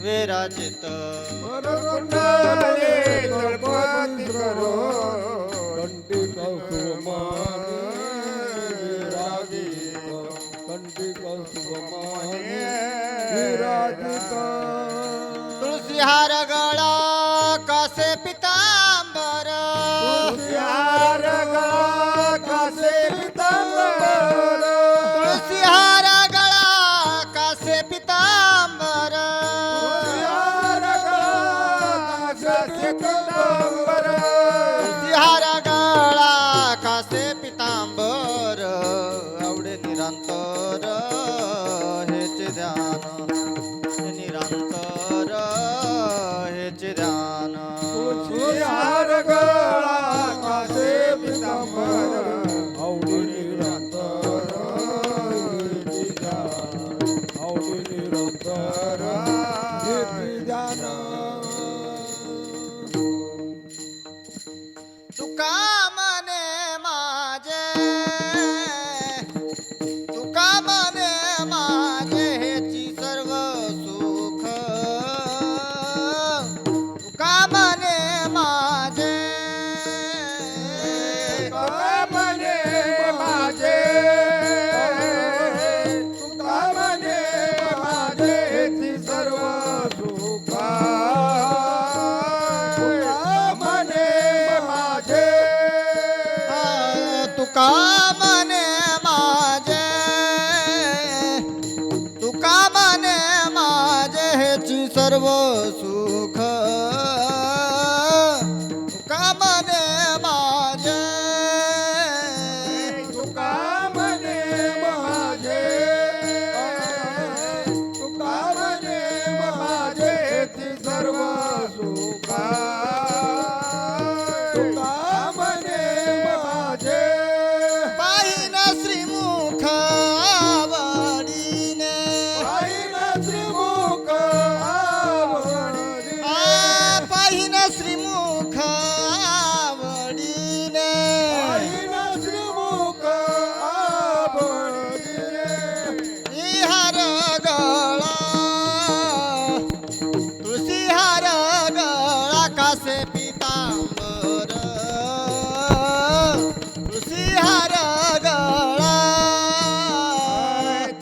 विराजित कुंडले दळपती करो कंठी कौसुमाने विराजित कंठी कौसुमाने विराजित तुळसी हार गळा कासे पितांबर तुळसी हार गळा कासे पितांबर तुळसी हार गळा कासे पितांबर तुळसी हार गळा कासे पितांबर तुळसी हार गळा कासे पितांबर आवडे निरंतर हेचे ध्यान निरंतर हेचे ध्यान तुळसी हार गळा कासे पितांबर आवडी निरंतर हेची ध्यान आवडी निरंतर हेची ध्यान तुका मने माझे तुका मने माझे हेची सर्व सुख तुका मने माझे तुका म्हणे माझे तुका म्हणे माझे हेची सर्व सुख तुका म्हणे माझे तुका मने माझे तुका मने माझे हेची सर्व सुख तुका मने माझे तुका म्हणे माझे तुका म्हणे माझे हेची सर्व सुख तुका म्हणे माझे पाहिन श्रीमुख आवडीने पाहिला श्रीमुख आवडीने पाहिन श्रीमुख आवडीने पाहिला श्रीमुख आवडीने हार गळा तुळशी हार गळा कासे पितांबर तुळशी हार गळा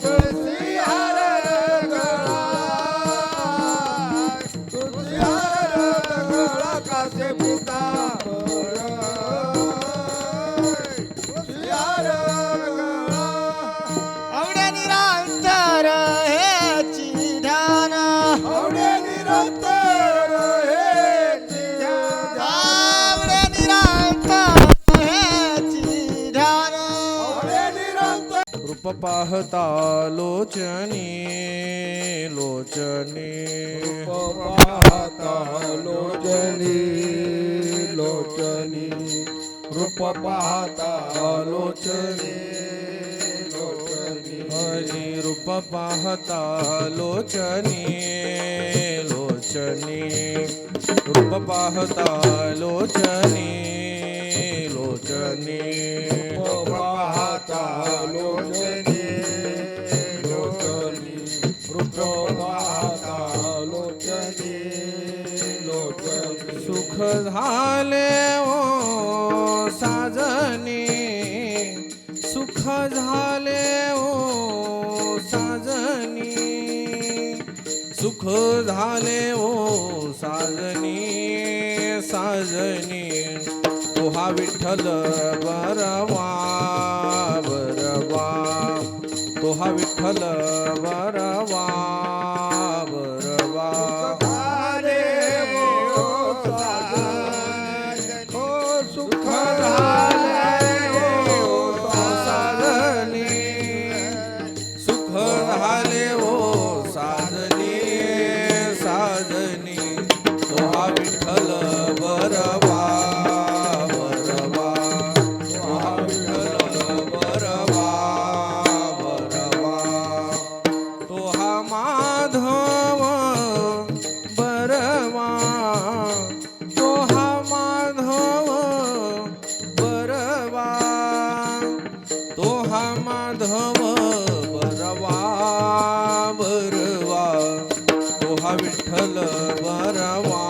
तुळसी हार गळा तुळसी हार गळा कासे पितांबर तुळसी हार गळा आवडे निरंतर हेची ध्यान आवडे निरंतर हेची ध्यान आवडे निरंतर हेची ध्यान आवडे निरंतर रूप पाहता लोचनी लोचनी पाहता लोचनी लोचनी रूप पाहता लोचनी लोचनी हरी रूप पाहता लोचनी लोचनी रूप पाहता लोचनी लोचनी पाहता लोचनी लोचनी रूप पाहता लोचनी लोचनी सुख झाले ओ साजनी सुख झाले ओ साजनी सुख झाले ओ साजनी साजनी तो हा विठ्ठल बरवा बरवा तो हा विठ्ठल बरवा बरवा झाले ओ साजनी ओ सुख झाले ओ साजनी सुख झाले ओ साजनी साजनी तो हा विठ्ठल बरवा बरवा तो हा विठ्ठल बरवा बरवा तो हा विठ्ठल बरवा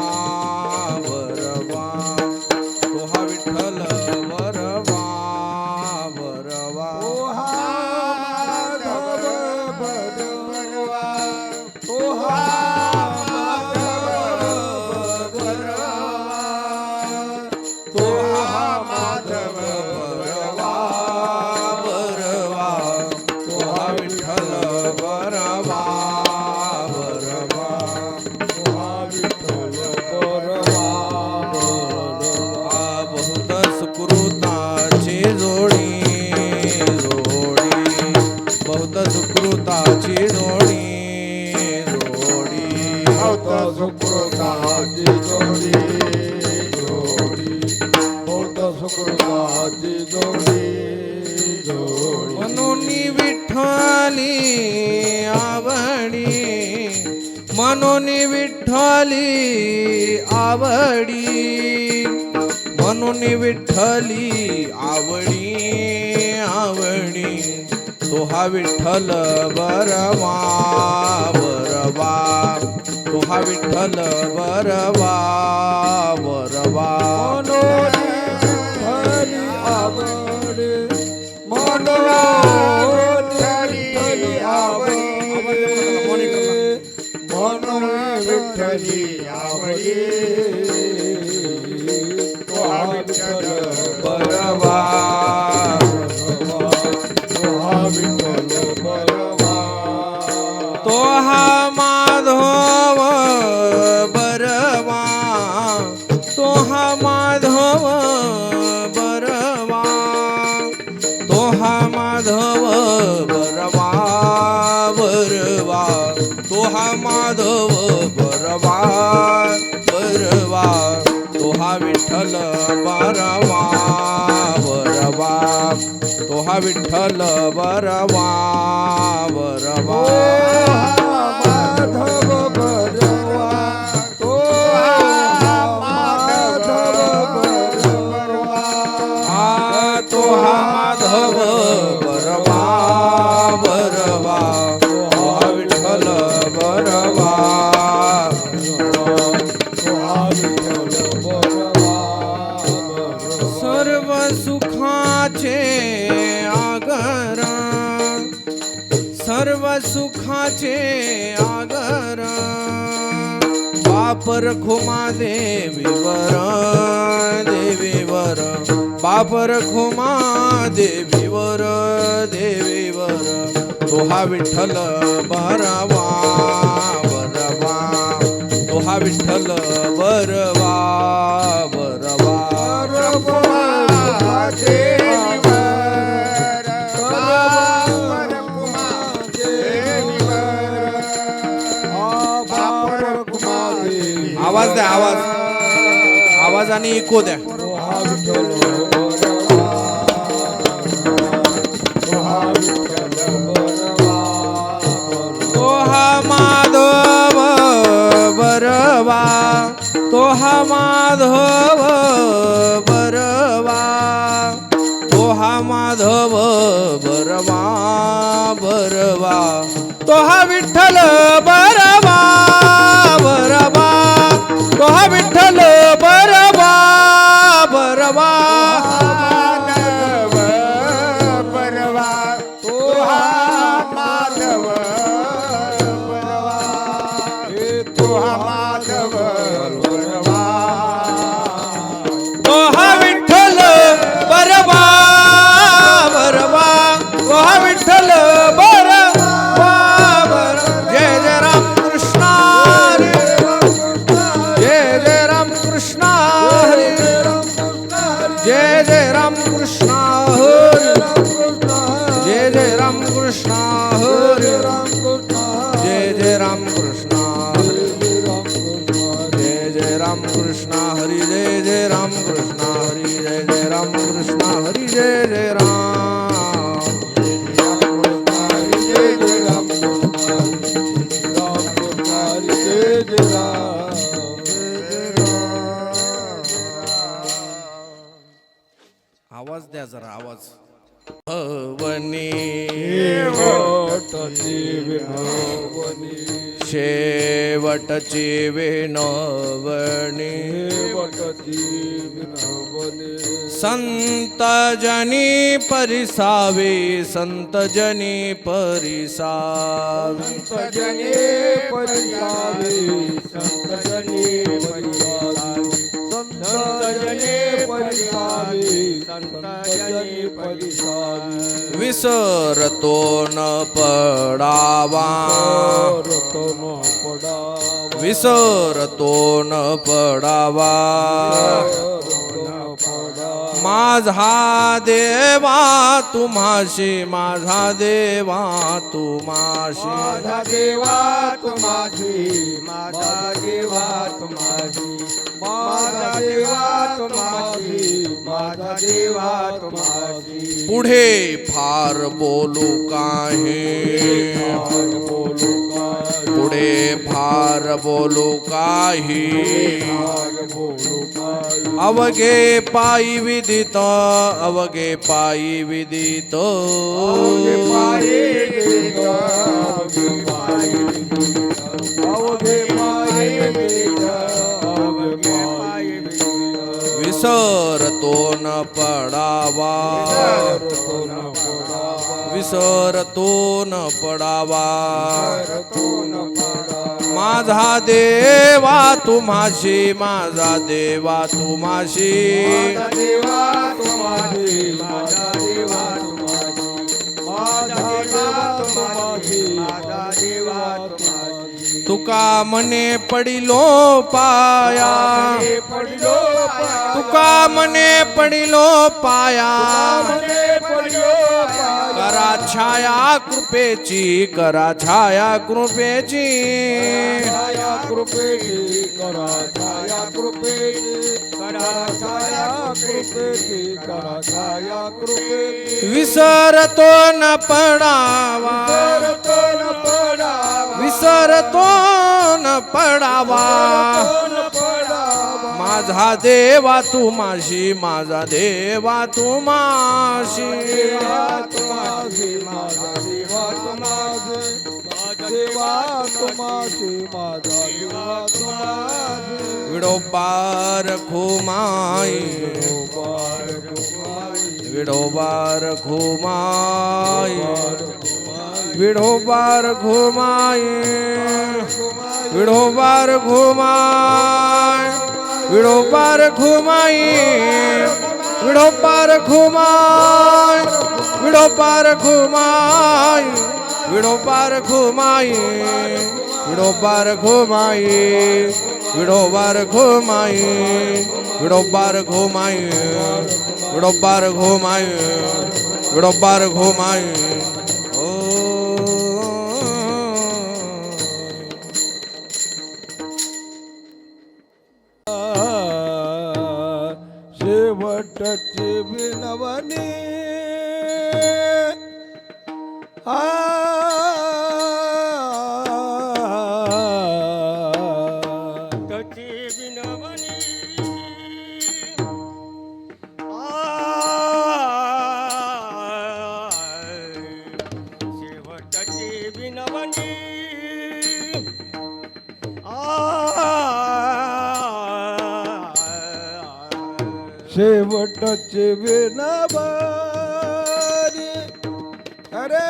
बरवा तो हा विठ्ठल बरवा बरवा तो हा माधव बरवा तो हा माधव बरवा तो हा माधव बरवा बरवा तो हा विठ्ठल बरवा बरवा तो हा विठ्ठल बरवा बहुत सुकृताची जोडी जोडी बहुत सुकृताची जोडी जोडी होत सुकृताची जोडी जोडी होत सुकृताची जोडी जोडी म्हणून विठ्ठली आवडी म्हणून विठ्ठली आवडी म्हणून विठ्ठली आवडी आवडी तो हा विठ्ठल बरवा बरवा तो हा विठ्ठल बरवा बरवा मनोनी आवडे मनोनी आवडे मनोनी विठ्ठली आवडे तो हा विठ्ठल बरवा तो हा विठ्ठल बरवा तो हा माधव बरवा तो हा माधव बरवा तो हा माधव बरवा बरवा तो हा माधव बरवा बरवा तो हा विठ्ठल बरवा बरवा तो हा विठ्ठल बरवा बरवा माधव बरवा तो माधव बरवा तो हा माधव बरवा बरवा तो हा विठ्ठल बरवा तो हा विठ्ठल बरवा सर्व सुखाचे आगर सर्व सुखाचे आगर बापर खुमा देवीवर देवीवर बापर खुमा देवीवर देवीवर तो हा विठ्ठल बरवा बरवा तो हा विठ्ठल बरवा बरवा आवाज द्या आवाज आवाज आणि इको द्या तो हा माधव बरवा तो हा माधव बरवा तो हा माधव बरवा बरवा तो हा विठ्ठल बरवा बरवा तो हा विठ्ठल बरवा बरवा बरवा तो हा माधव बरवा तो हा माधव बरवा तो हा विठ्ठल बरवा बरवा तो हा विठ्ठल बरवा बर जय जय राम कृष्ण हरी जय जय राम कृष्ण हरी जय जय राम कृष्ण हरी जय जय राम कृष्ण हरी जय जय राम कृष्ण हरी जय जय राम कृष्ण हरी जय जय राम कृष्ण हरी जय जय राम कृष्ण हरी जय जय राम आवाज द्या जरा आवाज भवनी शेवटची विनवणी संत जनी परिसावे संत जनी परिसावे संतजने परिसावे संतजने परिसावे संतजने परिसावे संतजने परिसावे विसरतो न पडावा रतन पडावा विसरतो न पडावा माझा देवा तुम्हाशी माझा देवा तुम्हाशी माझा देवा तुम्हाशी माझा देवा तुम्हाशी माझा देवा तुम्हाशी माझा देवा तुम्हाशी पुढे फार बोलू काही बोलू काय पुढे फार बोलू काही बोलू काय अवघे पायी विदित अवघे पायी विदित अवघे पायी विदित अवघे पायी विदित अवघे पायी विदित अवघे पायी विदित विसरतो न पडावा रतो न पडावा विसरतो न पडावा रतो न पडावा माझा देवा तुम्हाशी माझा देवा तुम्हाशी माझा देवा तुम्हाशी माझा देवा तुम्हाशी माझा देवा तुम्हाशी माझा देवा तुम्हाशी तुका मने पडिलो पाया पडिलो पाया तुका मने पडिलो पाया मने पडिलो पाया करा छाया कृपेची करा छाया कृपेची छाया कृपेची करा छाया कृपेची करा छाया कृपेची करा छाया कृपेची विसरतो न पडावा रतो न पडावा विसरतो न पडावा न पडावा माझा देवा तुम्हाशी माझा देवा तुम्हाशी देवा तुम्हाशी माझा देवा तुम्हाशी माझा देवा तुम्हाशी माझा देवा तुम्हाशी विडोबार खुमाई विडोबार खुमाई विडोबार घुमाई विडोबार घुमाई विडोबार घुमाई विडोबार घुमाई विडोबार घुमाई विडोबार घुमाई विडोबार घुमाई विडोबार घुमाई विडोबार घुमाई विडोबार घुमाई विडोबार घुमाई ओ शेवटची विनवणी तची विनवणी शेवटची विनवणी शेवटची विनवणी अरे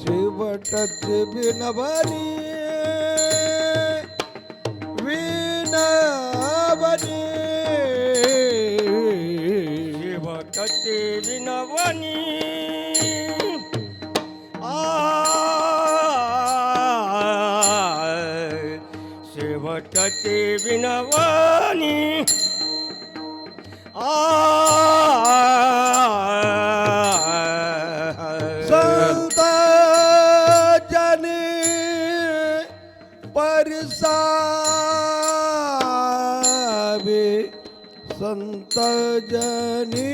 शेवटची विनवणी विनवणी शेवटची विनवणी शेवटची विनवणी संत जनी परिसावे संत जनी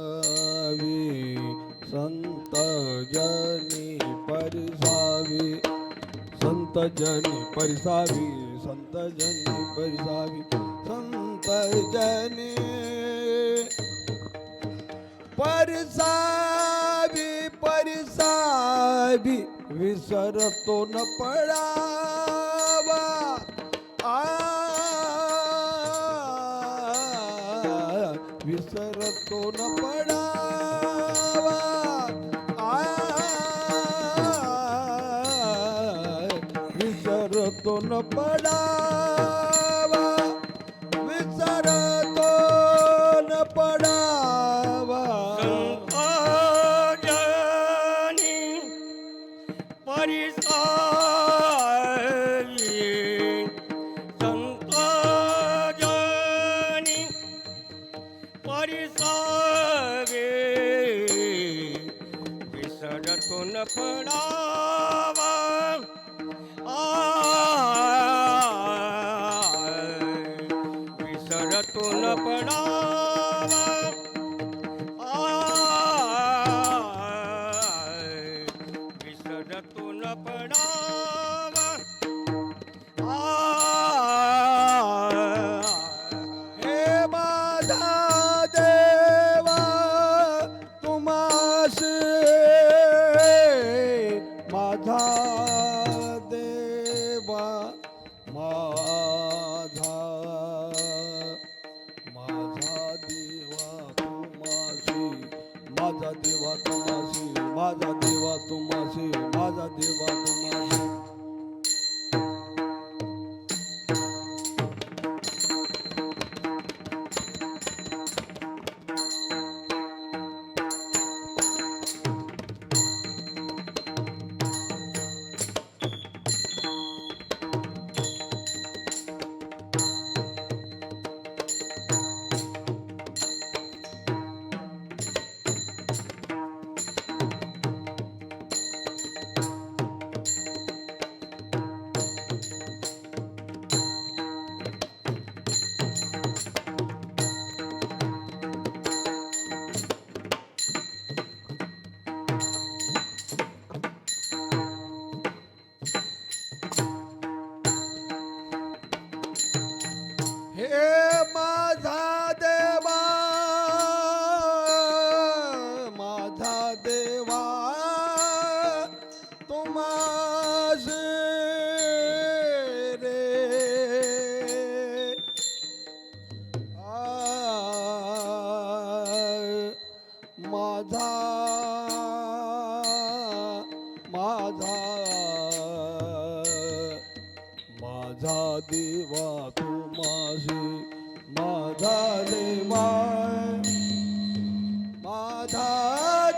परिसावे संत जनी परिसावे संत जनी परिसावी संत जनी परिसावी संत जनी परसावी परसावी विसरतो न पडावा विसरतो न पडावा विसरतो न पडावा विसरतो न पडावा संताजानी परिसावी संताजानी परिसावे विसरतो न पडावा विसरतो न पडावा विसरतो न पडावा हे माझा देवा तुम्हास माझा देवा माझा माझा देवा तुम्हासी माझा देवा तुम्हासी माझा देवा तुम्हासी माझा देवा तुम्हासी हे माझा देवा माझा देवा तुम्हास रे माझा माझा माझा देवा तुम्हासी माझा देवा माझा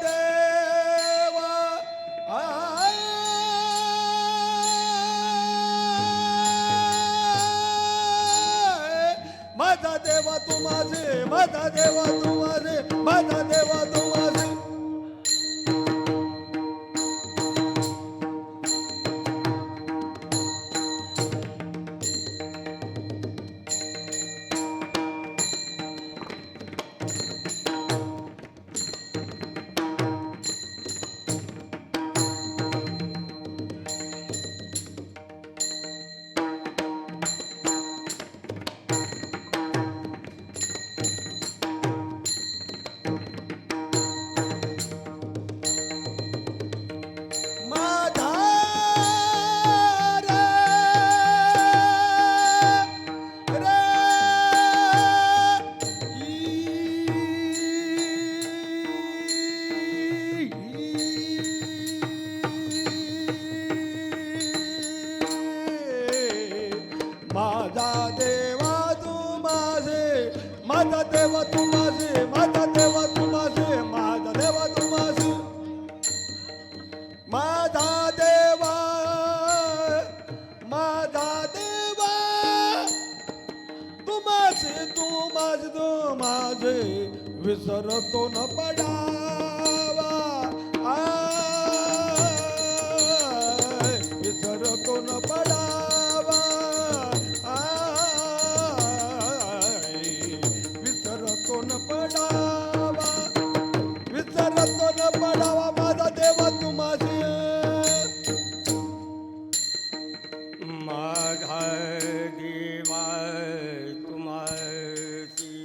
देवा माझा देवा तुम्हासी माझा देवा तुम्हासी माझा देवा तुम्हासी माझा देवा तू माझे माझा देवा तू माझे माझा देवा तू माझे माझा देवा तू माझे माझा देवा माझा देवा तू माझे विसरतो न पडावा विसरतो न पडावा विसरतो न पडावा विसरतो न पडावा माझा देवा तू माझे माझा देवा तुम्हासी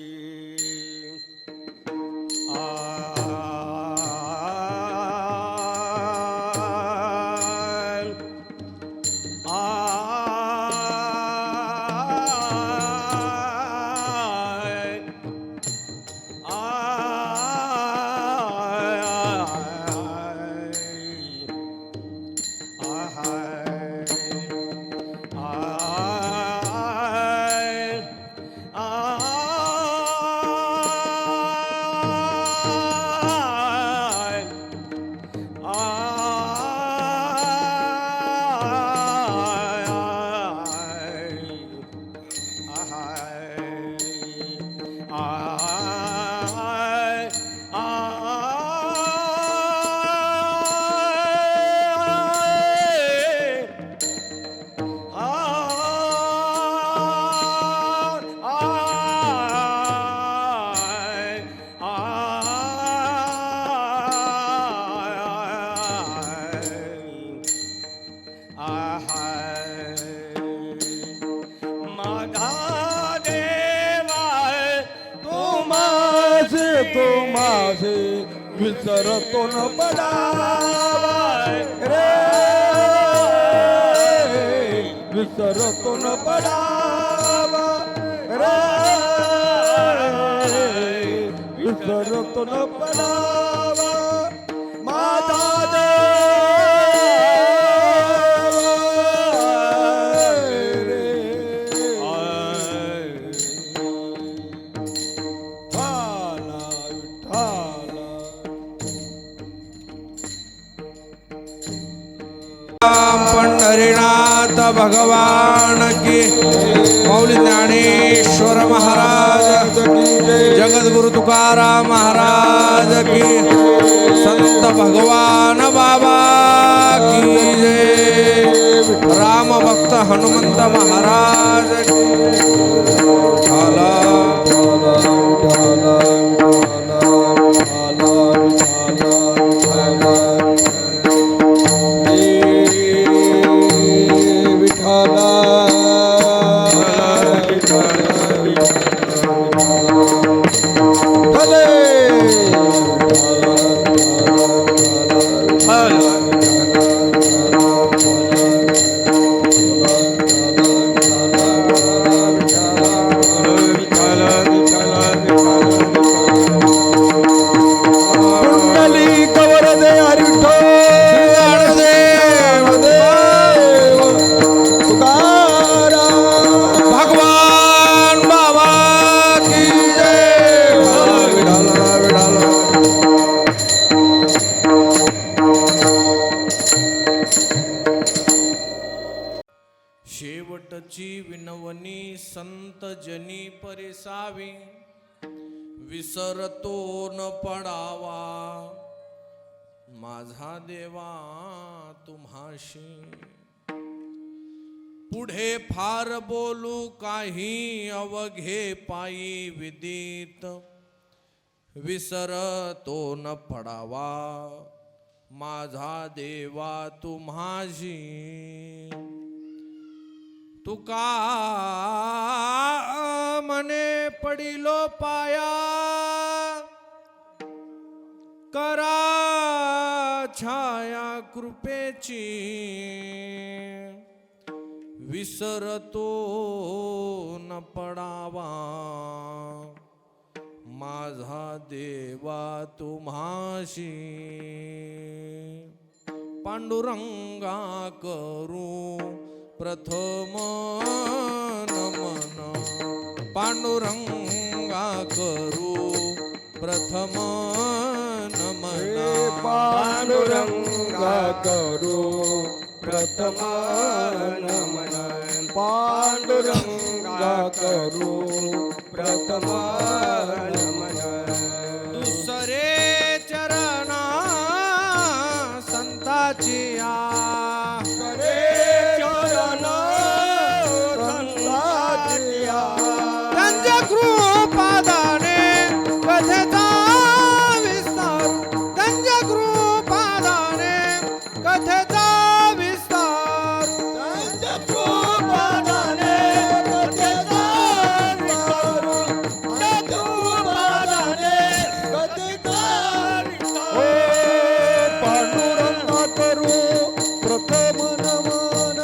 माझे विसरतो न पडावा रे विसरतो न पडावा रे विसरतो न पडावा माझा पंढरीनाथ भगवान की मौली ज्ञानेश्वर महाराज जगद्गुरु तुकाराम महाराज की संत भगवान बाबा की जय राम भक्त हनुमंत महाराज शेवटची विनवणी संत जनी परिसावी विसरतो न पडावा माझा देवा तुम्हाशी पुढे फार बोलू काही अवघे पायी विदित विसरतो न पडावा माझा देवा तुम्हाशी तुका मने पडिलो पाया करा छाया कृपेची विसरतो न पडावा माझा देवा तुम्हाशी पांडुरंगा करू प्रथम नमन पांडुरंगा करू प्रथम नमन पांडुरंगा करू प्रथम नमन पांडुरंगा करू प्रथम नमन दुसरे चरणा संताची त्यांच्या कृपादाने कथेचा विस्तार त्यांच्या कृपादाने कथेचा विस्तार त्यांच्या कृपादाने कथेचा विस्तार त्या कृपादाने कथेचा विस्तार पांडुरंगा करू प्रथम नमन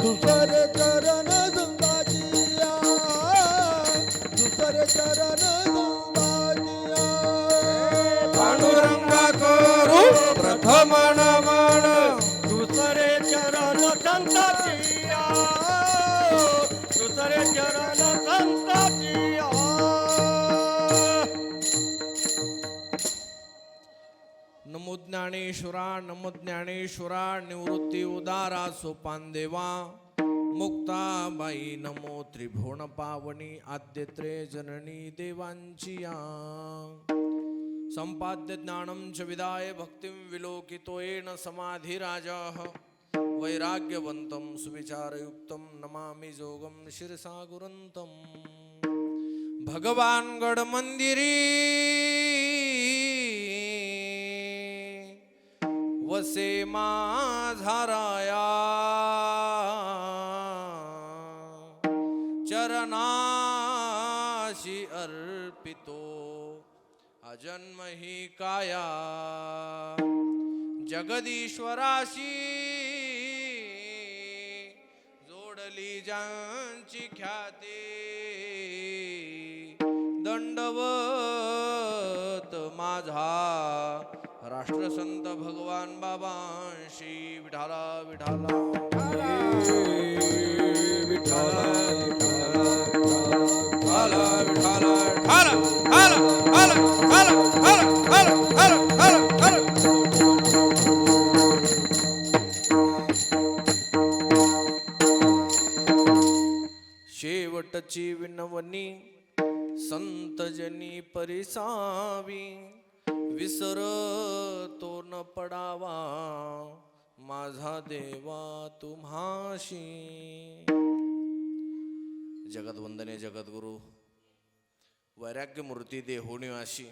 दुसरे चरण संताचिया दुसरे चरण संताचिया पांडुरंगा करू प्रथम नमन दुसरे चरण संताचिया दुसरे चरण संताचिया नमो ज्ञानेश्वरा नमो ज्ञानेश्वरा निवृत्ती उदारा सोपान देवा मुक्ताबाई नमो त्रिभुवन पावनी आद्यत्रे जननी देवांचिया संपाद्य ज्ञानं च विदाय भक्तिं विलोकितो येन समाधिराजः वैराग्यवन्तं सुविचारयुक्तं नमामि जोगं शिरसा गुरन्तं भगवान गड मंदिरी वसे माझा राया चरणाशी अर्पितो अजन्म ही काया जगदीश्वराशी जोडली ज्यांची ख्याती दंडवत माझा राष्ट्रसंत भगवान बाबांशी विठाला विठाला विठाला विठाला विठाला हाला हाला हाला हाला हाला हाला हाला हाला हाला शेवटची विनवणी संतजनी परिसावी विसरतो न पडावा माझा देवा तुम्हाशी. जगदवंदने जगद्गुरु वैराग्य मूर्ती देहोनिवासी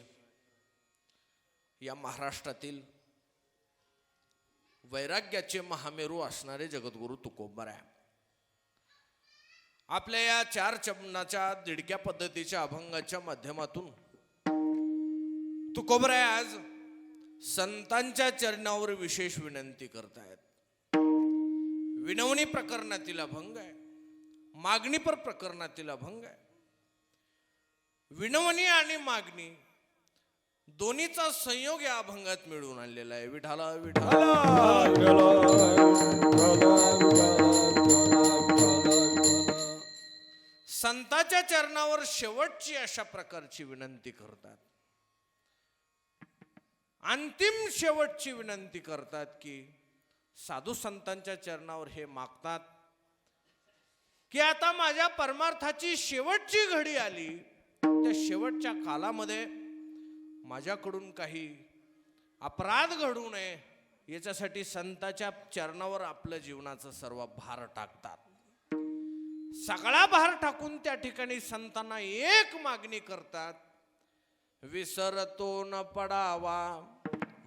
या महाराष्ट्रातील वैराग्याचे महामेरू असणारे जगद्गुरु तुकोबराय आपल्या या 4 चमनाच्या दिडक्या पद्धतीच्या अभंगाच्या माध्यमातून तुकोबराय आज संतांच्या चरणावर विशेष विनंती करतायत. विनवणी प्रकरणातील अभंग आहे, मागणीपर प्रकरणातील अभंग आहे. विनवणी आणि मागणी दोन्हीचा संयोग या अभंगात मिळून आणलेला आहे. विठाला विठाला संताच्या चरणावर शेवटची अशा प्रकारची विनंती करतात. अंतिम शेवटची विनंती करतात की साधू संतांच्या चरणावर हे मागतात की आता माझ्या परमार्थाची शेवटची घडी आली, त्या शेवटच्या कालामध्ये माझ्याकडून काही अपराध घडू नये याच्यासाठी संताच्या चरणावर आपल्या जीवनाचा सर्व भार टाकतात. सगळा भार टाकून त्या ठिकाणी संतांना एक मागणी करतात, विसरतो न पडावा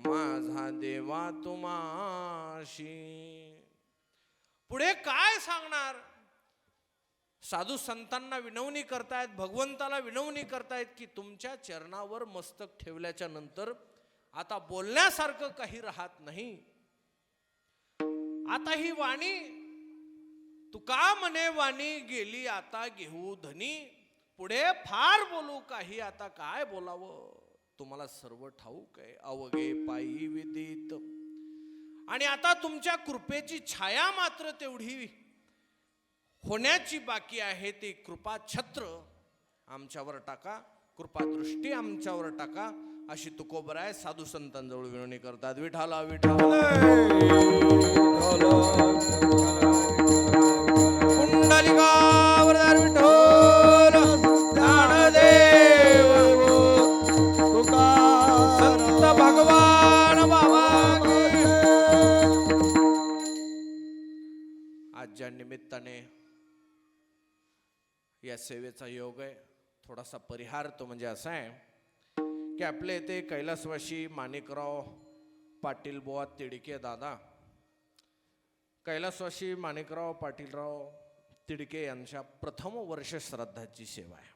माझा देवा तुम्हाशी. पुढे काय सांगणार? साधू संतांना विनवणी करतायत, भगवंताला विनवणी करतायत की तुमच्या चरणावर मस्तक ठेवल्याच्या नंतर आता बोलण्यासारखं काही राहत नाही. आता ही वाणी तुका म्हणे वाणी गेली आता घेऊ धनी, पुढे फार बोलू काही आता काय बोलावं, तुम्हाला सर्व ठाऊक आहे अवघे पायी विदित. आणि आता तुमच्या कृपेची छाया मात्र तेवढी होण्याची बाकी आहे, ती कृपा छत्र आमच्यावर टाका, कृपा दृष्टी आमच्यावर टाका, अशी तुकोबराय साधू संतांजवळ विनवणी करतात. विठाला विठाला कुंडलिकावरदार विठ्ठल ज्ञानदेव संत भगवान बाबा. आज ज्या निमित्ताने या सेवेचा योग आहे, थोडासा परिहार तो म्हणजे असा आहे की आपल्या इथे कैलासवासी माणिकराव पाटील बुवा तिडके दादा, कैलासवासी माणिकराव पाटीलराव तिडके यांच्या प्रथम वर्ष श्राद्धाची सेवा आहे.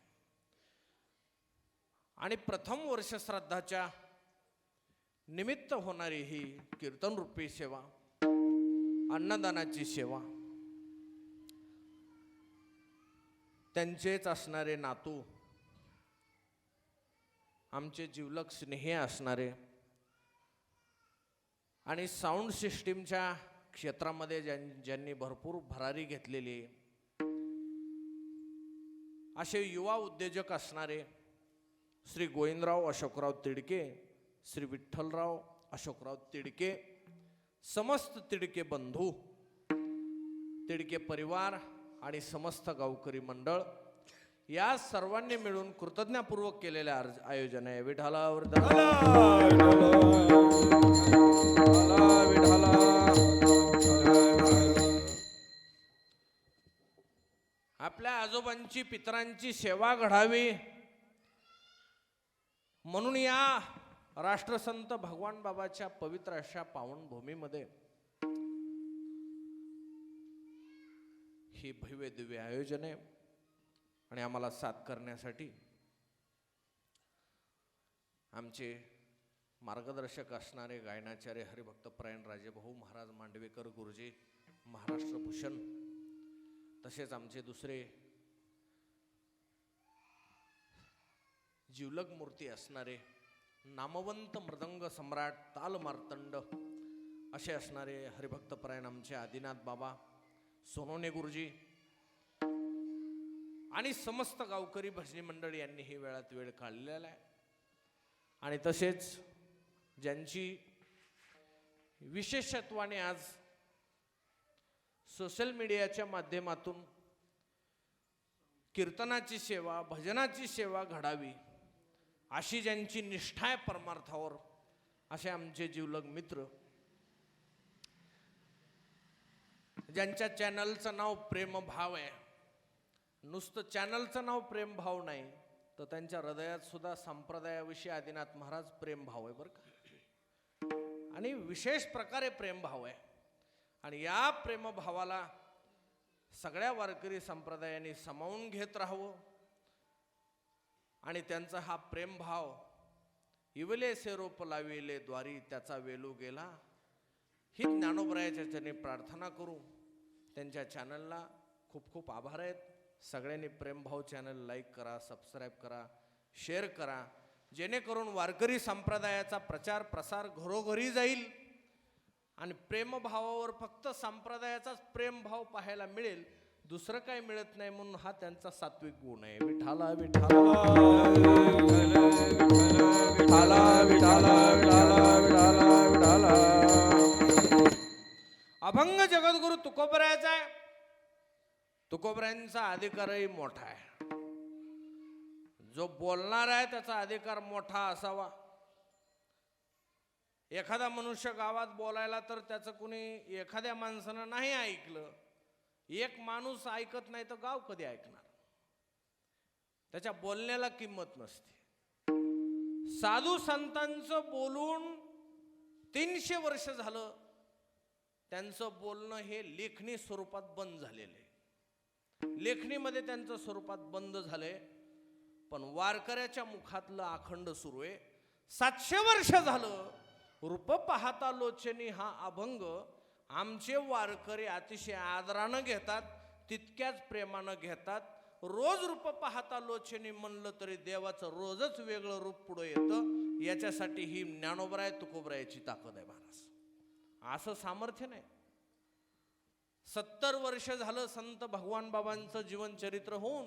आणि प्रथम वर्ष श्राद्धाच्या निमित्त होणारी ही कीर्तन रूपी सेवा, अन्नदानाची सेवा, त्यांचेच असणारे नातू, आमचे जिवलग स्नेही असणारे आणि साऊंड सिस्टीमच्या क्षेत्रामध्ये ज्यांनी भरपूर भरारी घेतलेली असे युवा उद्योजक असणारे श्री गोविंदराव अशोकराव तिडके, श्री विठ्ठलराव अशोकराव तिडके, समस्त तिडके बंधू, तिडके परिवार आणि समस्त गावकरी मंडळ या सर्वांनी मिळून कृतज्ञतापूर्वक केलेले आयोजन आहे. विठाला विठाला आपल्या आजोबांची पितरांची सेवा घडावी म्हणून या राष्ट्रसंत भगवान बाबाच्या पवित्र अशा पावनभूमीमध्ये ही भव्य दिव्य आयोजन आहे. आणि आम्हाला साथ करण्यासाठी आमचे मार्गदर्शक असणारे गायनाचार्य हरिभक्तपरायण राजेभाऊ महाराज मांडवेकर गुरुजी महाराष्ट्रभूषण, तसेच आमचे दुसरे जिवलग मूर्ती असणारे नामवंत मृदंग सम्राट ताल मार्तंड असे असणारे हरिभक्तपरायण आमचे आदिनाथ बाबा सोनोने गुरुजी आणि समस्त गावकरी भजनी मंडळी यांनी ही वेळात वेळ काढलेला आहे. आणि तसेच ज्यांची विशेषत्वाने आज सोशल मीडियाच्या माध्यमातून कीर्तनाची सेवा भजनाची सेवा घडावी अशी ज्यांची निष्ठा आहे परमार्थावर, असे आमचे जिवलग मित्र, ज्यांच्या चॅनलचं नाव प्रेमभाव आहे. नुसतं चॅनलचं नाव प्रेमभाव नाही तर त्यांच्या हृदयात सुद्धा संप्रदायाविषयी आदिनाथ महाराज प्रेमभाव आहे बरं का, आणि विशेष प्रकारे प्रेमभाव आहे. आणि या प्रेमभावाला सगळ्या वारकरी संप्रदायांनी सामावून घेत राहावं आणि त्यांचा हा प्रेमभाव इवले से रोप लाविले द्वारी त्याचा वेलू गेला ही ज्ञानोबरायाच्या चरणी प्रार्थना करू. त्यांच्या चॅनलला खूप खूप आभार आहेत. सगळ्यांनी प्रेमभाव चॅनल लाईक करा, सबस्क्राईब करा, शेअर करा, जेणेकरून वारकरी संप्रदायाचा प्रचार प्रसार घरोघरी जाईल आणि प्रेमभावावर फक्त संप्रदायाचाच प्रेमभाव पाहायला मिळेल, दुसरं काही मिळत नाही. म्हणून हा त्यांचा सात्विक गुण आहे. विठाला विठाला विठाला विठाला विठाला विठाला विठाला. अभंग जगद्गुरु तुकोबरायाचा आहे. तुकोबरायांचा अधिकारही मोठा आहे. जो बोलणार आहे त्याचा अधिकार मोठा असावा. एखादा मनुष्य गावात बोलायला तर त्याचं कुणी एखाद्या माणसानं नाही ऐकलं, एक माणूस ऐकत नाही तर गाव कधी ऐकणार. त्याच्या बोलण्याला किंमत नसते. साधू संतांचं बोलून 300 वर्ष झालं, त्यांचं बोलणं हे लेखणी स्वरूपात बंद झालेलं आहे. लेखणीमध्ये त्यांचं स्वरूपात बंद झालंय, पण वारकऱ्याच्या मुखातलं अखंड सुरू आहे. 700 वर्ष झालं रूप पाहता लोचनी हा अभंग आमचे वारकरी अतिशय आदरानं घेतात, तितक्याच प्रेमानं घेतात. रोज रूप पाहता लोचनी म्हणलं तरी देवाचं रोजच वेगळं रूप पुढं येतं. याच्यासाठी ही ज्ञानोबराय तुकोबरायाची ताकद आहे महाराज. असं सामर्थ्य नाही. 70 वर्ष झालं संत भगवान बाबांचं जीवन चरित्र होऊन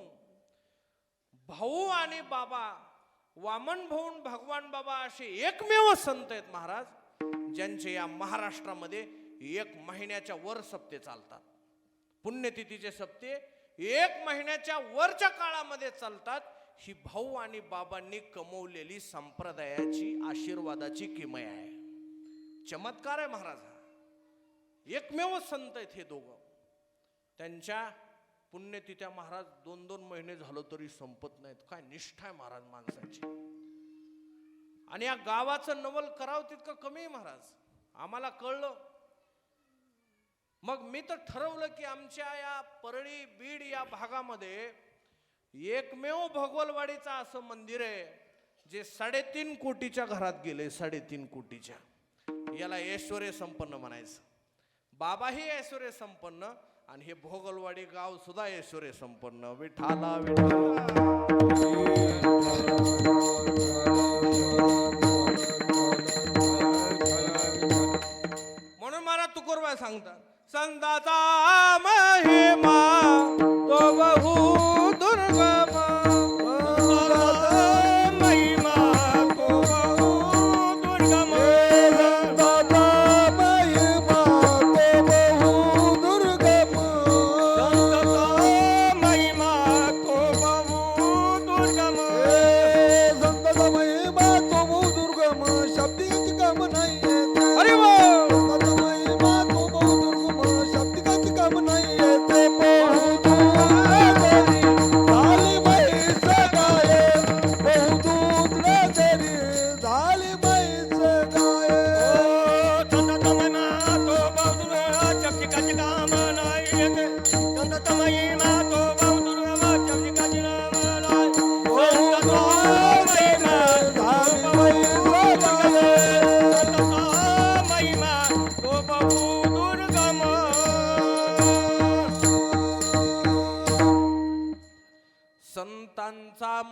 भाऊ आणि बाबा वामन भाऊ भगवान बाबा असे एकमेव संत आहेत महाराज, ज्यांचे या महाराष्ट्रामध्ये 1 महिन्याच्या वर सप्ते चालतात. पुण्यतिथीचे सप्ते 1 महिन्याच्या वरच्या काळामध्ये चालतात. ही भाऊ आणि बाबांनी कमवलेली संप्रदायाची आशीर्वादाची किमया आहे. चमत्कार आहे महाराज. एकमेव संत आहेत हे दोघं. त्यांच्या पुण्यतिथ्या महाराज 2-2 महिने झालं तरी संपत नाहीत. काय निष्ठा आहे महाराज माणसाची. आणि या गावाचं नवल करावं तितकं कमी आहे महाराज. आम्हाला कळलं, मग मी तर ठरवलं की आमच्या या परळी बीड या भागामध्ये एकमेव भगवलवाडीचं असं मंदिर आहे जे 3.5 कोटीच्या घरात गेले. 3.5 कोटीच्या. याला ऐश्वर्य संपन्न म्हणायचं. बाबाही ऐश्वर्य संपन्न आणि हे भोगलवाडी गाव सुद्धा ऐश्वर्य संपन्न. विठाला विठाला. म्हणून मला तुकोबराय सांगतात, संताचा महिमा तो बहु दुर्गम, महिमा तो बहु दुर्गम, महिमा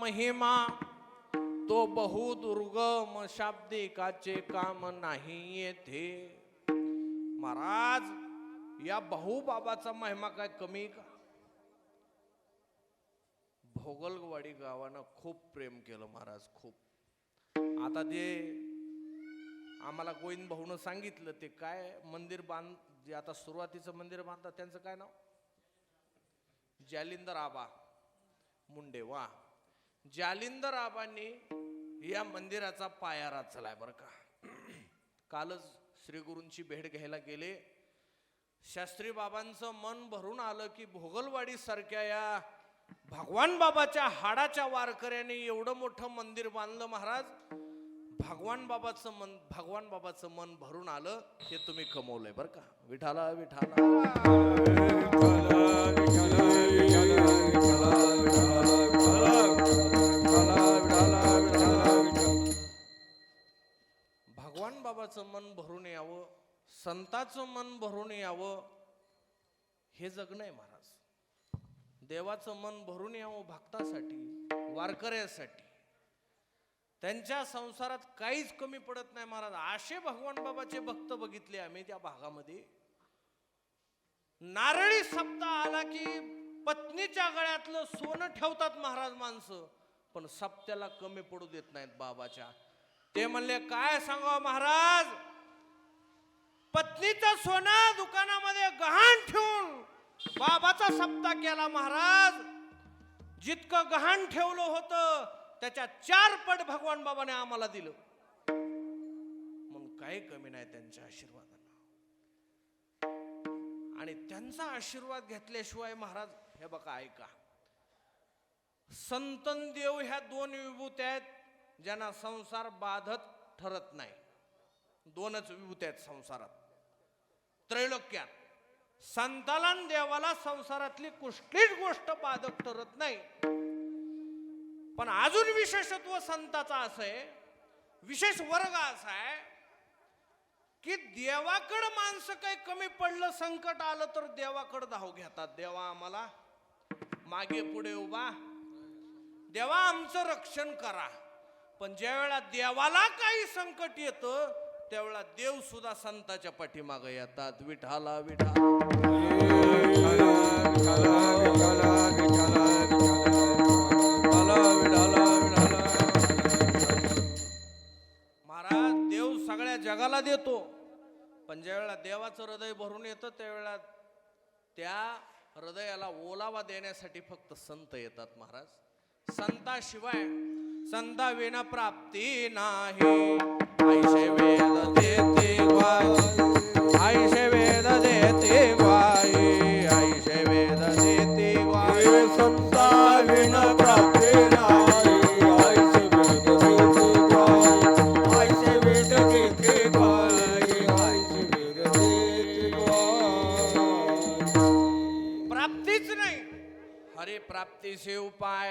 महिमा तो बहुदुर्गम शाब्दिकाचे काम नाही येथे. महाराज या बहुबाबाचा महिमा काय कमी का? भोगलवाडी गावानं खूप प्रेम केलं महाराज, खूप. आता ते आम्हाला गोविंद भाऊनं सांगितलं ते काय मंदिर जे आता सुरुवातीचं मंदिर बांधतात त्यांचं काय नाव? जालिंदर आबा मुंडे. वा, जालिंदर आबांनी या मंदिराचा पाया रचलाय बरं का. कालच श्री गुरूंची भेट घ्यायला गेले. शास्त्री बाबांचं मन भरून आलं की भोगलवाडी सारख्या या भगवान बाबाच्या हाडाच्या वारकऱ्याने एवढं मोठं मंदिर बांधलं महाराज. भगवान बाबाचं मन भरून आलं. हे तुम्ही कमवलंय बरं का. विठाला विठाला भगवान बाबाचं मन भरून यावं, संताचं मन भरून यावं, हे जगणं आहे महाराज. देवाचं मन भरून यावं भक्तासाठी, वारकऱ्यासाठी. त्यांच्या संसारात काहीच कमी पडत नाही महाराज. असे भगवान बाबाचे भक्त बघितले आम्ही त्या भागामध्ये. नारळी सप्ताह आला की पत्नीच्या गळ्यातलं सोनं ठेवतात महाराज माणसं, पण सप्त्याला कमी पडू देत नाहीत बाबाच्या. ते म्हणले काय सांगावं महाराज, पत्नीचं सोनं दुकानामध्ये गहाण ठेवून बाबाचा सप्ताह केला महाराज. जितकं गहाण ठेवलं होतं त्याच्या 4 पट भगवान बाबाने आम्हाला दिलं. म्हणून काही कमी नाही त्यांच्या आशीर्वादाला. आणि त्यांचा आशीर्वाद घेतल्याशिवाय महाराज हे बघा ऐका, संतन देव ह्या 2 विभूत्या आहेत ज्यांना संसार बाधत ठरत नाही. 2च विभूत्या आहेत संसारात, त्रैलोक्यात. संताला आणि देवाला संसारातली कुठलीच गोष्ट बाधक ठरत नाही. पण अजून विशेषत्व संताचा असं आहे, विशेष वर्ग असा आहे की देवाकडं माणसं काही कमी पडलं, संकट आलं तर देवाकडं धाव घेतात. देवा आम्हाला मागे पुढे उभा, देवा आमचं रक्षण करा. पण ज्या वेळा देवाला काही संकट येतं त्यावेळेला देव सुद्धा संताच्या पाठीमागे येतात. विठाला विठाला महाराज. देव सगळ्या जगाला देतो, पण ज्या वेळेला देवाचं हृदय भरून येतं त्यावेळेला त्या हृदयाला ओलावा देण्यासाठी फक्त संत येतात महाराज. संताशिवाय संता विना प्राप्ती नाही. ऐशे वेद देते वाई, ऐशे वेद देते वाई, ऐशे वेद देते वाई. संता विना प्राप्ती नाही. ऐसे वेद देते वाई, ऐसे वेद देते वाई, ऐसे वेद देते वाई. प्राप्तीच नाही. हरे प्राप्तीचे उपाय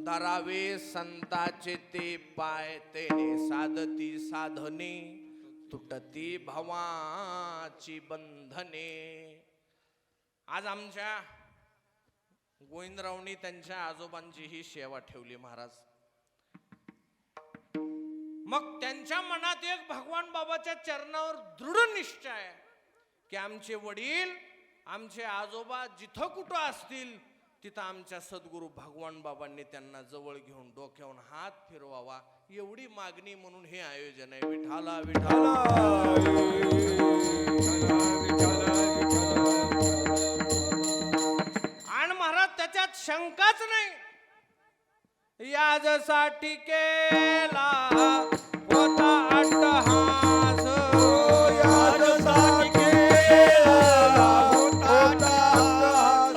धरावे संताचे ते पाय. तेने साधती साधने तुटती भवाची बंधने. आज आमच्या गोविंदरावनी त्यांच्या आजोबांची ही सेवा ठेवली महाराज. मग त्यांच्या मनात एक भगवान बाबाच्या चरणावर दृढ निश्चय आहे की आमचे वडील, आमचे आजोबा जिथं कुठं असतील तिथं आमच्या सद्गुरू भगवान बाबांनी त्यांना जवळ घेऊन डोक्यावरून हात फिरवावा, एवढी मागणी म्हणून हे आयोजन आहे. विठाला विठाला. आणि महाराज त्याच्यात शंकाच नाही. याजसाठी केला होता अट्टहास, याजसाठी केला होता अट्टहास.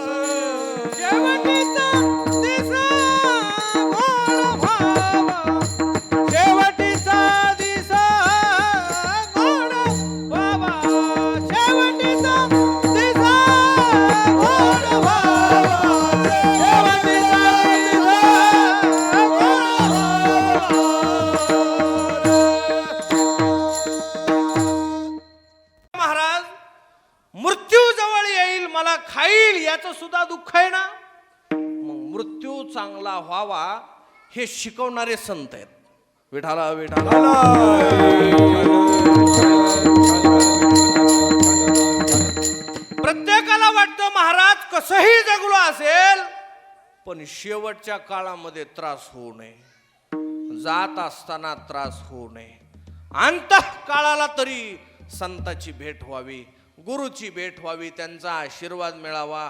शेवटीचा दिसा गोड भावा, शेवटीचा दिसा गोड भावा, शेवटीचा दिसा गोड भावा, शेवटीचा दिसा गोड भावा. महाराज मृत्यू जवळ येईल, मला खाईल, याचं सुद्धा दुःख आहे ना. मग मृत्यू चांगला व्हावा हे शिकवणारे संत आहेत. विठाला विठाला. प्रत्येकाला वाटतं महाराज कसंही जगलो असेल पण शेवटच्या काळामध्ये त्रास होऊ नये, जात असताना त्रास होऊ नये, अंतः काळाला तरी संताची भेट व्हावी, गुरुची भेट व्हावी, त्यांचा आशीर्वाद मिळावा.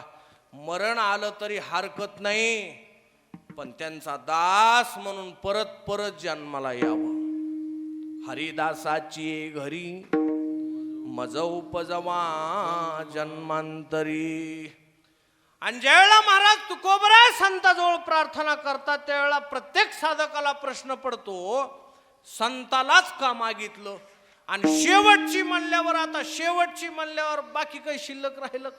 मरण आलं तरी हरकत नाही पण त्यांचा दास म्हणून परत परत जन्माला यावं. हरिदासाची घरी मज उपजवा जन्मांतरी. आणि ज्यावेळेला महाराज तुकोबराय संताजवळ प्रार्थना करतात त्यावेळेला प्रत्येक साधकाला प्रश्न पडतो, संतालाच का मागितलं? आणि शेवटची म्हणल्यावर, आता शेवटची म्हणल्यावर बाकी काही शिल्लक राहिलं?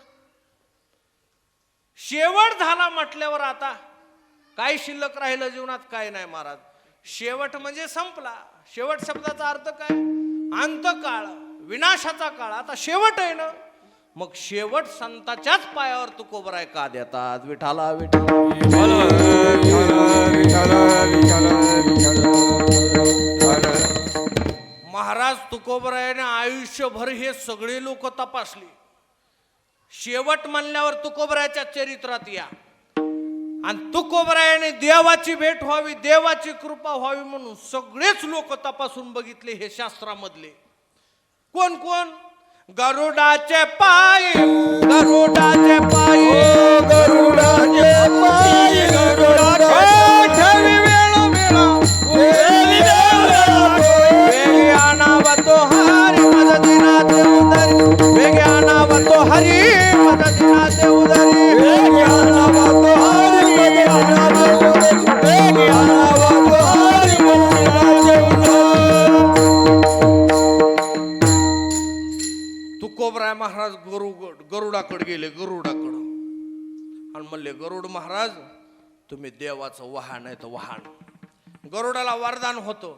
शेवट झाला म्हटल्यावर आता काय शिल्लक राहिलं जीवनात? काय नाही महाराज. शेवट म्हणजे संपला. शेवट शब्दाचा अर्थ काय? अंतकाळ, विनाशाचा काळ. आता शेवट आहे ना, मग शेवट संताच्याच पायावर तुकोबराय का देतात? विठाला विठाला. महाराज तुकोबरायाने आयुष्यभर हे सगळे लोक तपासले. शेवट म्हणल्यावर तुकोबरायाच्या चरित्रात या. आणि तुकोबरायाने देवाची भेट व्हावी, देवाची कृपा व्हावी म्हणून सगळेच लोक तपासून बघितले हे शास्त्रामधले. कोण कोण? गरुडाचे पायी, गरुडाचे पायी, गरुडाचे पायी, गरुडाचे ठेवी वेळ वेगी आणावा तो हरी मदतीनाचे उदरी, वेगी आणावा तो हरी मदतीनाचे उदरी, वेगी आणावा तो हरी मदतीनाचे उदरी, वेगी आणावा तो हरी मदतीनाचे उदरी. तुकोबराय महाराज गरुडाकडे गेले, गरुडाकडं, आणि म्हणले, गरुड महाराज तुम्ही देवाचं वाहन आहे तर वाहन. गरुडाला वरदान होतं.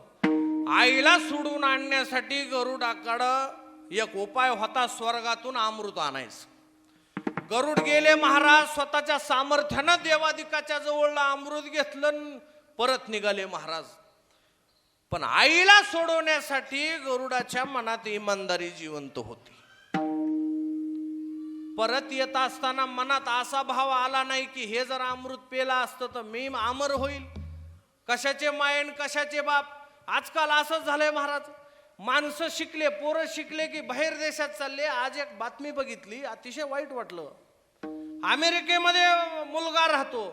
आईला सोडून आणण्यासाठी गरुडाकडं एक उपाय होता, स्वर्गातून अमृत आणायचं. गरुड गेले महाराज, स्वतःच्या सामर्थ्यानं देवादिकाच्या जवळला अमृत घेतलं, परत निघाले महाराज. पण आईला सोडवण्यासाठी गरुडाच्या मनात इमानदारी जिवंत होती. परत येत असताना मनात असा भाव आला नाही की हे जर अमृत पेला असतं तर मी अमर होईल. कशाचे मायन कशाचे बाप. आजकाल असंच झालंय महाराज. माणसं शिकले, पोरं शिकले की बाहेर देशात चालले. आज एक बातमी बघितली, अतिशय वाईट वाटलं. अमेरिकेमध्ये मुलगा राहतो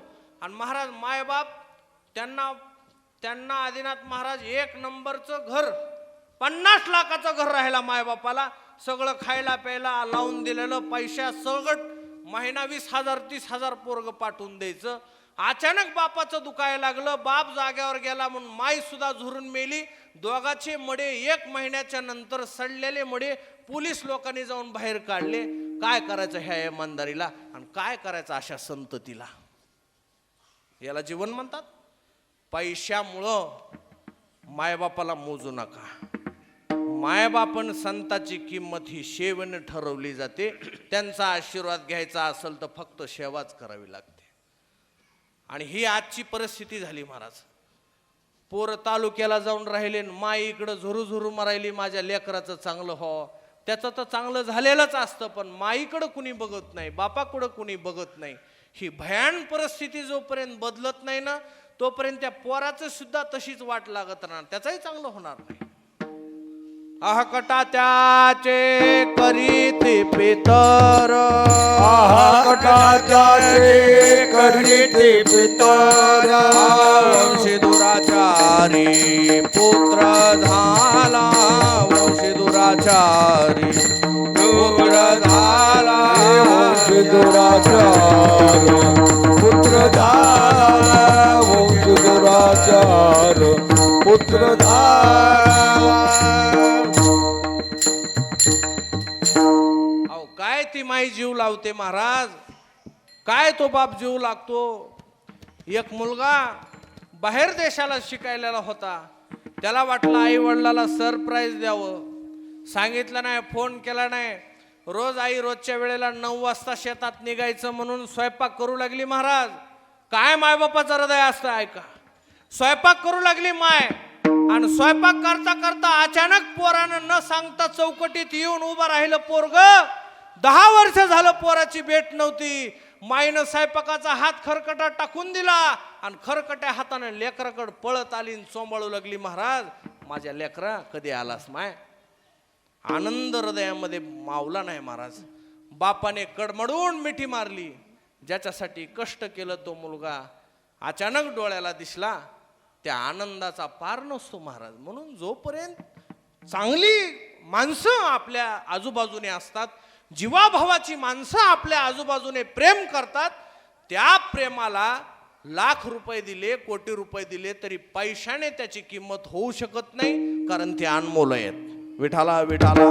आणि महाराज मायबाप त्यांना आदिनाथ महाराज 1 नंबरचं घर, 50 लाखाचं घर राहिला मायबापाला. सगळं खायला प्यायला लावून दिलेलं, पैशा सगळं महिना 20,000 30,000 पोरग पाठवून द्यायचं. अचानक बापाचं दुखायला लागलं. बाप जाग्यावर गेला म्हणून माई सुद्धा झुरून मेली. दोघाचे मडे 1 महिन्याच्या नंतर सडलेले मडे पोलीस लोकांनी जाऊन बाहेर काढले. काय करायचं ह्या इमानदारीला आणि काय करायचं अशा संततीला? याला जीवन म्हणतात. पैशामुळं मायबापाला मोजू नका. मायबापन संताची किंमत ही सेवेने ठरवली जाते. त्यांचा आशीर्वाद घ्यायचा असेल तर फक्त सेवाच करावी लागते. आणि ही आजची परिस्थिती झाली महाराज. पोर तालुक्याला जाऊन राहिले, माई इकडं झुरू झुरू मरायली, माझ्या लेकराचं चांगलं हो. त्याचं तर चांगलं झालेलंच असतं पण माईकडं कुणी बघत नाही, बापाकडं कुणी बघत नाही. ही भयान परिस्थिती जोपर्यंत बदलत नाही ना तोपर्यंत त्या पोराचं सुद्धा तशीच वाट लागत राहणार, त्याचंही चांगलं होणार नाही. आहकटा त्याचे करीते पितर, आहकटा त्याचे करीते पितर, वंशी दुराचारी पुत्र झाला, वंशी दुराचारी पुत्र झाला, वंशी दुराचार पुत्र झाला, वंशी दुराचार पुत्र झाला. काय ती माई जीव लावते महाराज, काय तो बाप जीव लागतो. एक मुलगा बाहेर देशाला शिकायला होता. त्याला वाटलं आई वडिलाला सरप्राईज द्यावं, सांगितलं नाही, फोन केला नाही. रोज आई रोजच्या वेळेला 9 वाजता शेतात निघायचं म्हणून स्वयंपाक करू लागली महाराज. काय मायबापाचं हृदय असतं ऐका. स्वयंपाक करू लागली माय आणि स्वयंपाक करता करता अचानक पोरानं न सांगता चौकटीत येऊन उभं राहिलं पोरग. 10 वर्ष झालं पोराची भेट नव्हती. माईनं स्वयंपाकाचा हात खरकटात टाकून दिला आणि खरकट्या हाताने लेकराकडे पळत आली आणि चोंबाळू लागली, महाराज माझ्या लेकरा कधी आलास माय. आनंद हृदयामध्ये मावला नाही महाराज. बापाने कडमडून मिठी मारली. ज्याच्यासाठी कष्ट केलं तो मुलगा अचानक डोळ्याला दिसला. त्या आनंदाचा पार नसतो महाराज. म्हणून जोपर्यंत चांगली माणसं आपल्या आजूबाजूने असतात, जीवाभावाची माणसं आपल्या आजूबाजूने प्रेम करतात, त्या प्रेमाला लाख रुपये दिले, कोटी रुपये दिले तरी पैशाने त्याची किंमत होऊ शकत नाही, कारण ते अनमोल आहेत. विठाला विठाला.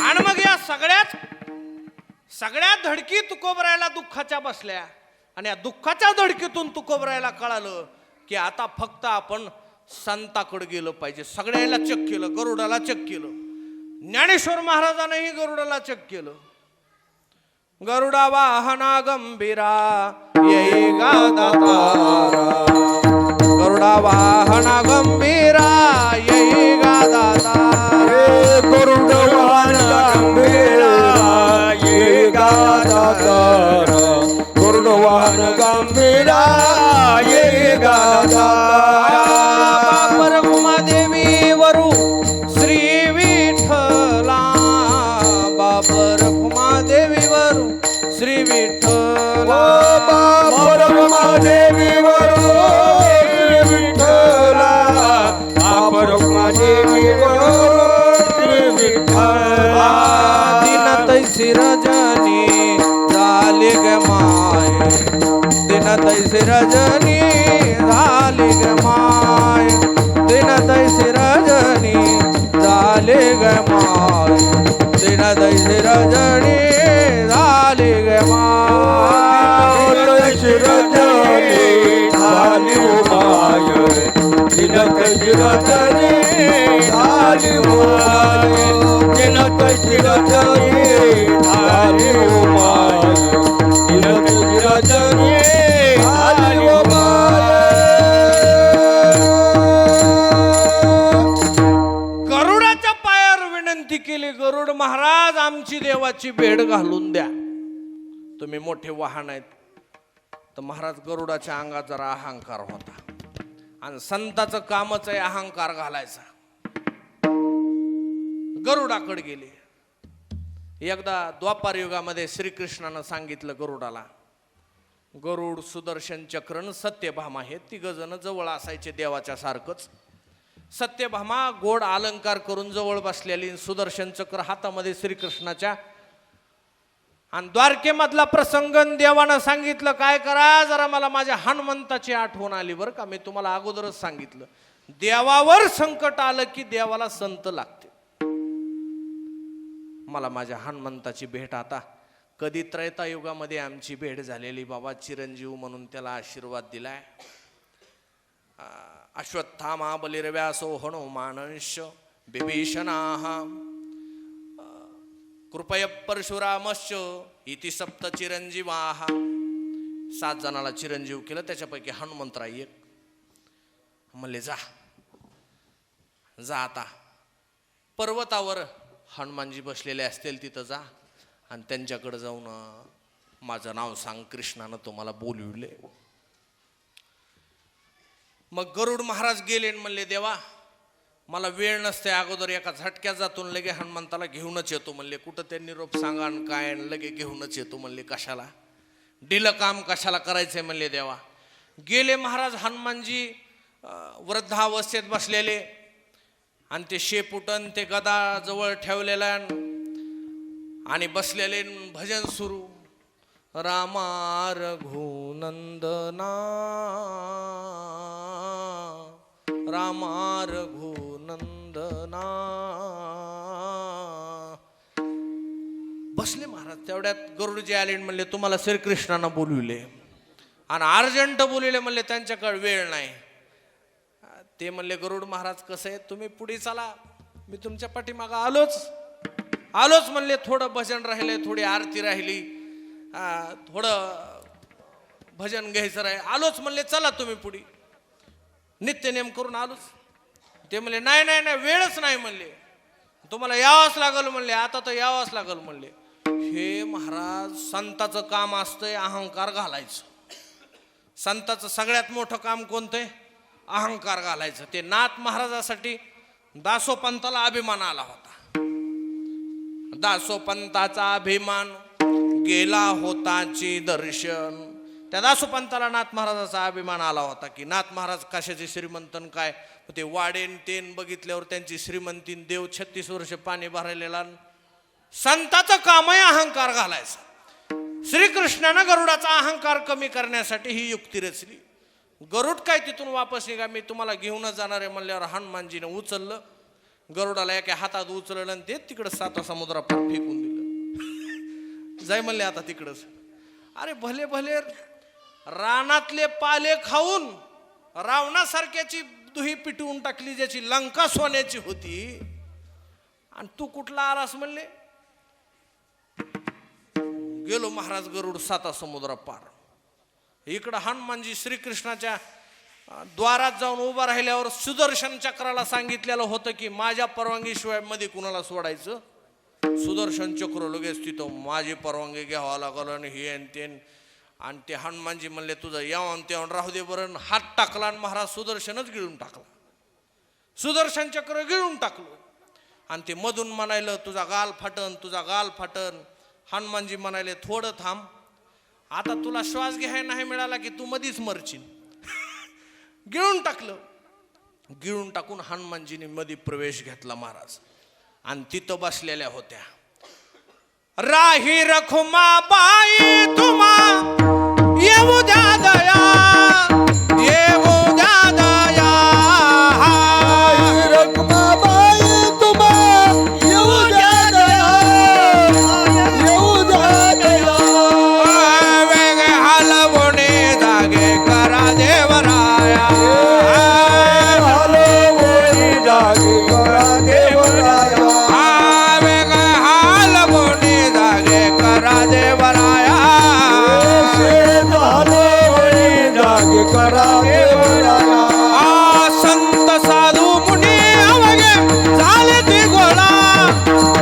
आणि मग या सगळ्या धडकी तुकोबरायला दुःखाच्या बसल्या आणि या दुःखाच्या धडकीतून तुकोबरायला कळालं की आता फक्त आपण संताकडे गेलं पाहिजे. सगळ्याला चेक केलं, गरुडाला चेक केलं, ज्ञानेश्वर महाराजांनीही गरुडाला चेक केलं. गरुडा वाहना गंभीरा येई गा दातारा, गरुडा वाहना गंभीरा येई गा दातारा, गरुड वाहना गंभीरा येई गा दातारा, गरुड वाहना गंभीरा येई गा दातारा. देवी वरू श्री विठ्ठला, बापर देवी वरू श्री विठ्ठला, बापर देवी वरू श्री विठ्ठला, बापर देवी वरू श्री विठ्ठला. दिन तैसी रजनी झाली ग माय, दिन तैसी रजनी झाली ग माय, दिन तैसी रजनी झाली ग माय, दिन तैसी रजनी झाली ग माय, तैसी रजनी झाली माय, दिन तैसी रजनी झाली माय, दिन तैसी रजनी झाली माय, दिन तैसी रजनी झाली माय. गरुडाच्या पायावर विनंती केली, गरुड महाराज आमची देवाची भेट घालून द्या. तुम्ही मोठे वाहन आहेत. तर महाराज गरुडाच्या अंगात जरा अहंकार होता आणि संताचं कामच आहे अहंकार घालायचा. गरुडाकडे गेले. एकदा द्वापार युगामध्ये श्रीकृष्णानं सांगितलं गरुडाला, गरुड सुदर्शन चक्र सत्यभामा हे तिघ जण जवळ असायचे देवाच्या सारखंच. सत्यभामा गोड अलंकार करून जवळ बसलेली, सुदर्शन चक्र हातामध्ये श्रीकृष्णाच्या. आणि द्वारकेमधला प्रसंग देवानं सांगितलं काय करा, जरा मला माझ्या हनुमंताची आठवण आली बरं का. मी तुम्हाला अगोदरच सांगितलं, देवावर संकट आलं की देवाला संत लागते. मला माझ्या हनुमंताची भेट आता कधी त्रैतायुगामध्ये आमची भेट झालेली बाबा, चिरंजीव म्हणून त्याला आशीर्वाद दिलाय. अश्वत्थामा बलिर्व्यासो हनुमानंश बिभीषणाः कृपय परशुरामश्च इति सप्त चिरंजीवाः. 7 जणाला चिरंजीव केलं, त्याच्यापैकी हनुमंतराय एक. म्हणले जा आता पर्वतावर हनुमानजी बसलेले असतील तिथं जा आणि त्यांच्याकडे जाऊन माझं नाव सांग, कृष्णानं तुम्हाला बोलविले. मग गरुड महाराज गेले आणि म्हणले देवा मला वेळ नसते, अगोदर एका झटक्यात जातून लगे हनुमंताला घेऊनच येतो म्हणले. कुठं ते निरोप सांगा आणि काय लगे घेऊनच येतो म्हणले. कशाला डिलं काम कशाला करायचंय म्हणले देवा. गेले महाराज. हनुमानजी वृद्धावस्थेत बसलेले आणि ते शेपुटन ते गदा जवळ ठेवलेला आणि बसलेले, भजन सुरू. रामा रघुनंदना, रामा रघुनंदना. बसले महाराज. तेवढ्यात गरुडजी आले म्हणले तुम्हाला श्रीकृष्णानं बोलविले आणि अर्जंट बोलविले म्हणले, त्यांच्याकडे वेळ नाही. ते म्हणले गरुड महाराज कसं आहे, तुम्ही पुढे चला, मी तुमच्या पाठीमागं आलोच म्हणले. थोडं भजन राहिले, थोडी आरती राहिली, थोडं भजन घ्यायचं आहे. आलोच म्हणले चला तुम्ही पुढे, नित्यनेम करून आलोच. ते म्हणले नाही नाही नाही वेळच नाही म्हणले, तुम्हाला यावंच लागल म्हणले, आता तर यावंच लागल म्हणले. हे महाराज संताचं काम असतंय अहंकार घालायचं. संताचं सगळ्यात मोठं काम कोणतंय? अहंकार घालायचं. ते नाथ महाराजासाठी दासोपंताला अभिमान आला होता. दासोपंताचा अभिमान गेला होताची दर्शन. त्या दासोपंताला नाथ महाराजाचा अभिमान आला होता की नाथ महाराज कशाचे श्रीमंतन काय. ते वाडेन तेन बघितल्यावर त्यांची श्रीमंतीन देव 36 वर्ष पाणी भरायलेला. संताचं काम आहे अहंकार घालायचा. श्रीकृष्णानं गरुडाचा अहंकार कमी करण्यासाठी ही युक्ती रचली. गरुड काय तिथून वापस निघा, मी तुम्हाला घेऊनच जाणार आहे म्हणल्यावर हनुमानजीने उचललं, गरुडाला एका हातात उचललं आणि ते तिकडं 7 समुद्रापार फेकून दिलं. जाय म्हणले आता तिकडंच. अरे भले भले रानातले पाले खाऊन रावणासारख्याची दुही पिटवून टाकली ज्याची लंका सोन्याची होती, आणि तू कुठला आलास म्हणले. गेलो महाराज गरुड 7 समुद्र पार. इकडं हनुमानजी श्रीकृष्णाच्या द्वारात जाऊन उभा राहिल्यावर सुदर्शन चक्राला सांगितलेलं होतं की माझ्या परवानगीशिवाय मध्ये कुणाला सोडायचं. सुदर्शन चक्र लगेच तिथं माझी परवानगी घ्यावा लागल आणि हे आणि ते. आणि ते हनुमानजी म्हणले तुझं यावं तेवण राहू दे बरं. हात टाकला आणि महाराज सुदर्शनच गिळून टाकला. सुदर्शन चक्र गिळून टाकलं आणि ते मधून म्हणायलं तुझा गाल फाटन तुझा गाल फाटन. हनुमानजी म्हणाले थोडं थांब, आता तुला श्वास घ्यायला नाही मिळाला की तू मधीच मरशील. गिळून टाकलं. गिळून टाकून हनुमानजीने मध्ये प्रवेश घेतला महाराज. आणि तिथं बसलेल्या होत्या राही रखुमाबाई तुम्हा येऊ द्या दया, येऊ द्या दया. रखुमाबाई तुम्हा येऊ द्या दया, येऊ द्या दया. वेगळे हलवणे जागे करा देवराया. हलवणी जागे करा देवराया. वेगळे हलवणे जागे करा देवराया. हलवणी जागे करा देवराया. संत साधू मुनी अवघे झाले ती गोळा,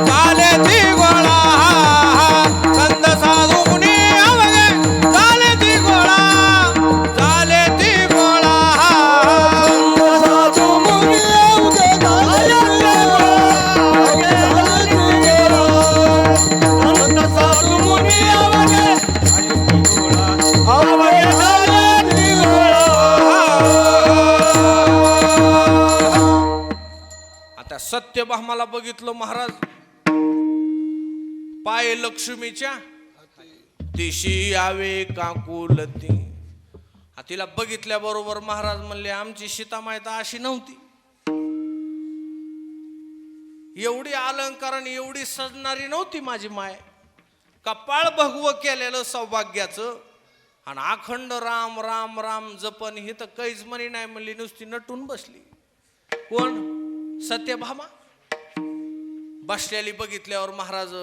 झाले ती गोळा. संत साधू मुनी अवघे झाले ती गोळा, झाले ती गोळा. साधू मुनी अवघे झाले ती गोळा. साधू मुनी अवघे अवघे झाले ती गोळा. आता सत्यभामाला बघितलं महाराज पाय लक्ष्मीच्या दिशी यावे काकुलती. तिला बघितल्याबरोबर महाराज म्हणले आमची सीतामाय तर अशी नव्हती. एवढी अलंकारण एवढी सजणारी नव्हती माझी माय. कपाळ भगवं केलेलं सौभाग्याचं आणि अखंड राम राम राम जपन हे तर काहीच म्हणी नाही म्हणली, नुसती नटून बसली. कोण? सत्यभामा. बसलेली बघितल्यावर महाराज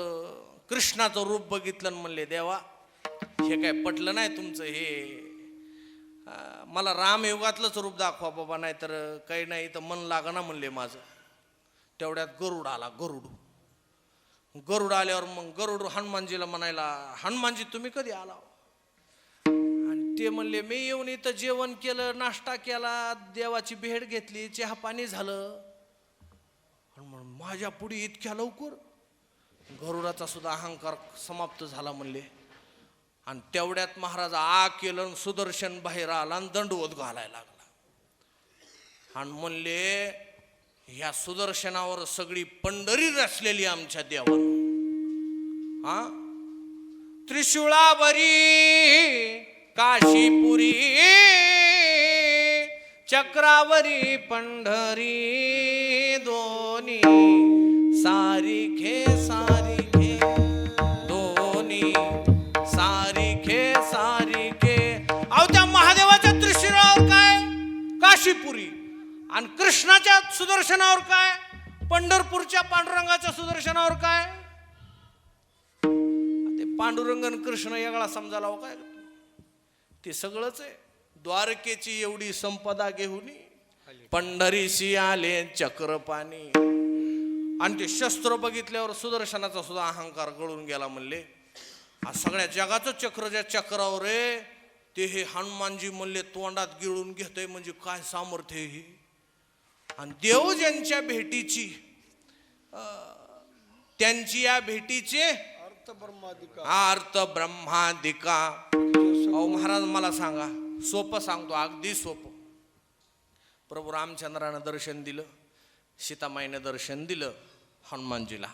कृष्णाचं रूप बघितलं म्हणले देवा हे काय पटलं नाही तुमचं हे. मला रामयुगातलंच रूप दाखवा बाबा, नाही तर काही नाही तर मन लागना म्हणले माझं. तेवढ्यात गरुड आला. गरुड आल्यावर मग गरुड हनुमानजीला म्हणायला हनुमानजी तुम्ही कधी आला. आणि ते म्हणले मी येऊन इथं जेवण केलं, नाश्ता केला, देवाची भेट घेतली, चहा पाणी झालं. माझ्या पुढे इतक्या लवकर. गरुडाचा सुद्धा अहंकार समाप्त झाला म्हणले. आणि तेवढ्यात महाराज आ केलं, सुदर्शन बाहेर आला आणि दंडवत घालायला लागला. आणि म्हणले ह्या सुदर्शनावर सगळी पंढरी रचलेली आमच्या देवानं. हा त्रिशूळावरी काशीपुरी, चक्रावरी पंढरी, दोन्ही सारिखे सारिखे, दोन्ही सारिखे सारिखे. अहो त्या महादेवाच्या त्रिशूळावर काय काशीपुरी आणि कृष्णाच्या सुदर्शनावर काय पंढरपूरच्या पांडुरंगाच्या सुदर्शनावर काय. ते पांडुरंग आणि कृष्ण वेगळा समजायला हो काय. ते सगळंच आहे. द्वारकेची एवढी संपदा घेऊन पंढरीशी आले चक्रपाणी. आणि ते शस्त्र बघितल्यावर सुदर्शनाचा सुद्धा अहंकार गळून गेला. म्हणले हा सगळ्या जगाचं चक्र ज्या चक्रावर आहे ते हे हनुमानजी म्हणले तोंडात गिळून घेतोय म्हणजे काय सामर्थ्य आहे हे. आणि देव ज्यांच्या भेटीची त्यांची या भेटीचे अर्थ ब्रह्मादिका. अर्थ ब्रह्मादिका. अहो महाराज मला सांगा, सोपं सांगतो, अगदी सोपं. प्रभू रामचंद्रानं दर्शन दिलं, सीतामाईनं दर्शन दिलं हनुमानजीला.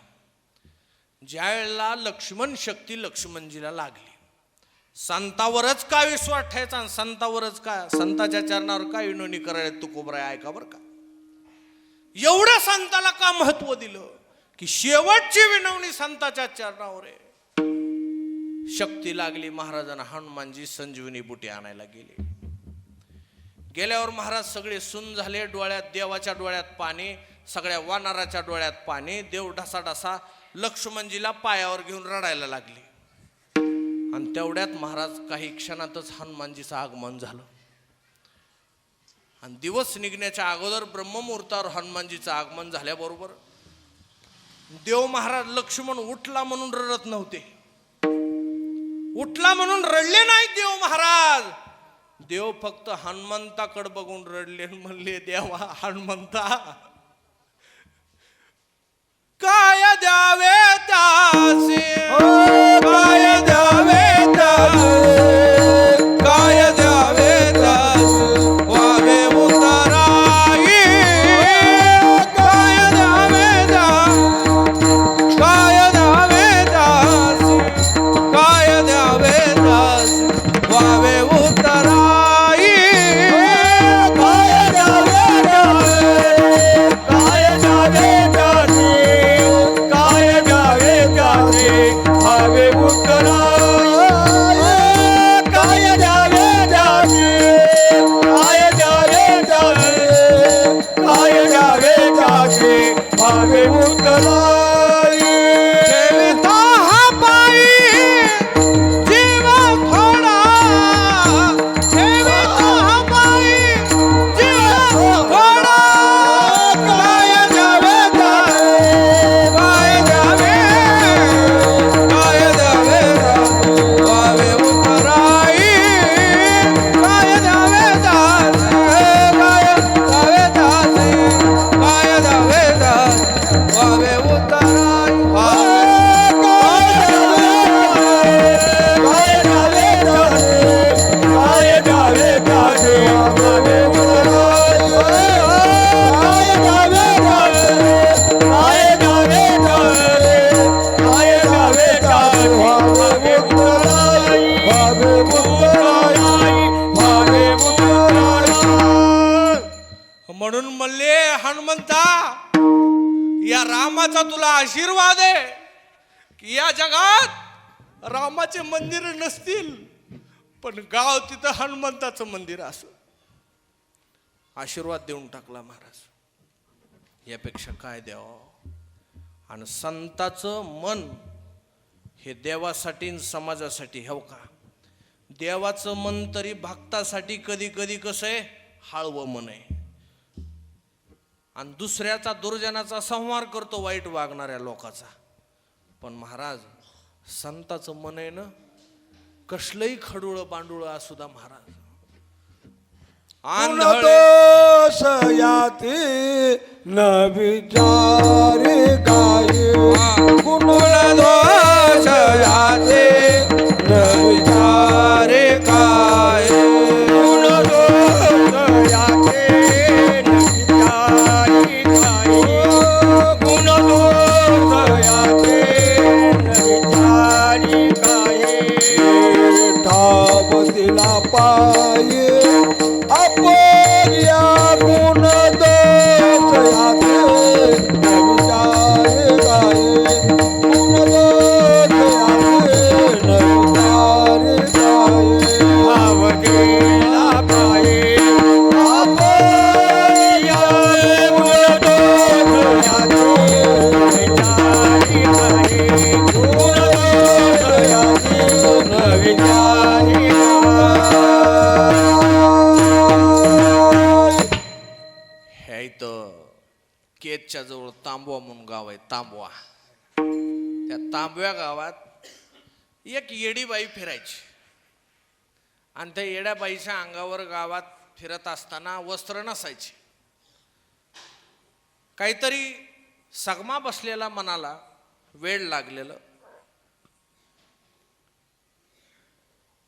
ज्या वेळेला लक्ष्मण शक्ती लक्ष्मणजीला लागली, संतावरच का विश्वास ठेवायचा, संतावरच का, संताच्या चरणावर का विनोनी करायला तुकोबराय ऐका बरं का. एवढं संताला का महत्व दिलं की शेवटची विनवणी संताच्या चरणावर आहे. शक्ती लागली महाराजांना. हनुमानजी संजीवनी बुटी आणायला गेले. गेल्यावर महाराज सगळे सुन्न झाले. डोळ्यात, देवाच्या डोळ्यात पाणी, सगळ्या वानराच्या डोळ्यात पाणी. देव ढसा लक्ष्मणजीला पायावर घेऊन रडायला लागले. आणि तेवढ्यात महाराज काही क्षणातच हनुमानजीचं आगमन झालं. आणि दिवस निघण्याच्या अगोदर ब्रह्ममुहूर्तावर हनुमानजीचं आगमन झाल्याबरोबर देव महाराज लक्ष्मण उठला म्हणून रडत नव्हते. उठला म्हणून रडले नाही देव महाराज. देव फक्त हनुमंताकडे बघून रडले. म्हणले देवा हनुमंता काय द्यावे त्यासे, काय द्यावे त्यास, काय द्यावे त्यास वावे उतराई. काय द्यावे त्यास, काय द्यावे त्यास, काय द्यावे त्यास वावे उतराई. काय द्यावे त्यासे, काय द्यावे त्यासे, काय द्यावे त्यासे भावे उतराई. काय द्यावे त्यासे, काय द्यावे त्यासे, काय द्यावे त्यासे भावे उतराई. ठेविता हा पायी जीव थोडा, ठेविता हा पायी जीव थोडा. काय द्यावे त्यास, काय द्यावे, काय द्यावे त्यास वावे उतराई. काय द्यावे त्यास, काय द्यावे त्यास, काय द्यावे त्यास वावे उतराई. म्हणून म्हणले हनुमंता या रामाचा तुला आशीर्वाद आहे की या जगात रामाचे मंदिर नसतील पण गाव तिथं हनुमंताचं मंदिर असं. आशीर्वाद देऊन टाकला महाराज. यापेक्षा काय द्यावं. आणि संताचं मन हे देवासाठी आणि समाजासाठी. हो का, देवाचं मन तरी भक्तासाठी कधी कधी कसं आहे, हळवं मन आहे. आणि दुसऱ्याचा, दुर्जनाचा संहार करतो, वाईट वागणाऱ्या लोकाचा. पण महाराज संताचं मन आहे ना, कसलंही खडूळ बांडूळ असू द्या महाराज. आंधळे दोष याती न विचारे काय, गुण दोष याते न विचारे काय. गुण दोष याते न विचारे काय, गुण दोष याते न विचारे काय. ठाव दिला पाये आपण या गुण दोष याते न विचारे काय, गुण दोष याते न ह्या इथं केजच्या जवळ तांबवा म्हणून गाव आहे, तांबवा. त्या तांबव्या गावात एक येडीबाई फिरायची आणि त्या येड्याबाईच्या अंगावर गावात फिरत असताना वस्त्र नसायचे. काहीतरी सगमा बसलेला मनाला, वेळ लागलेलं,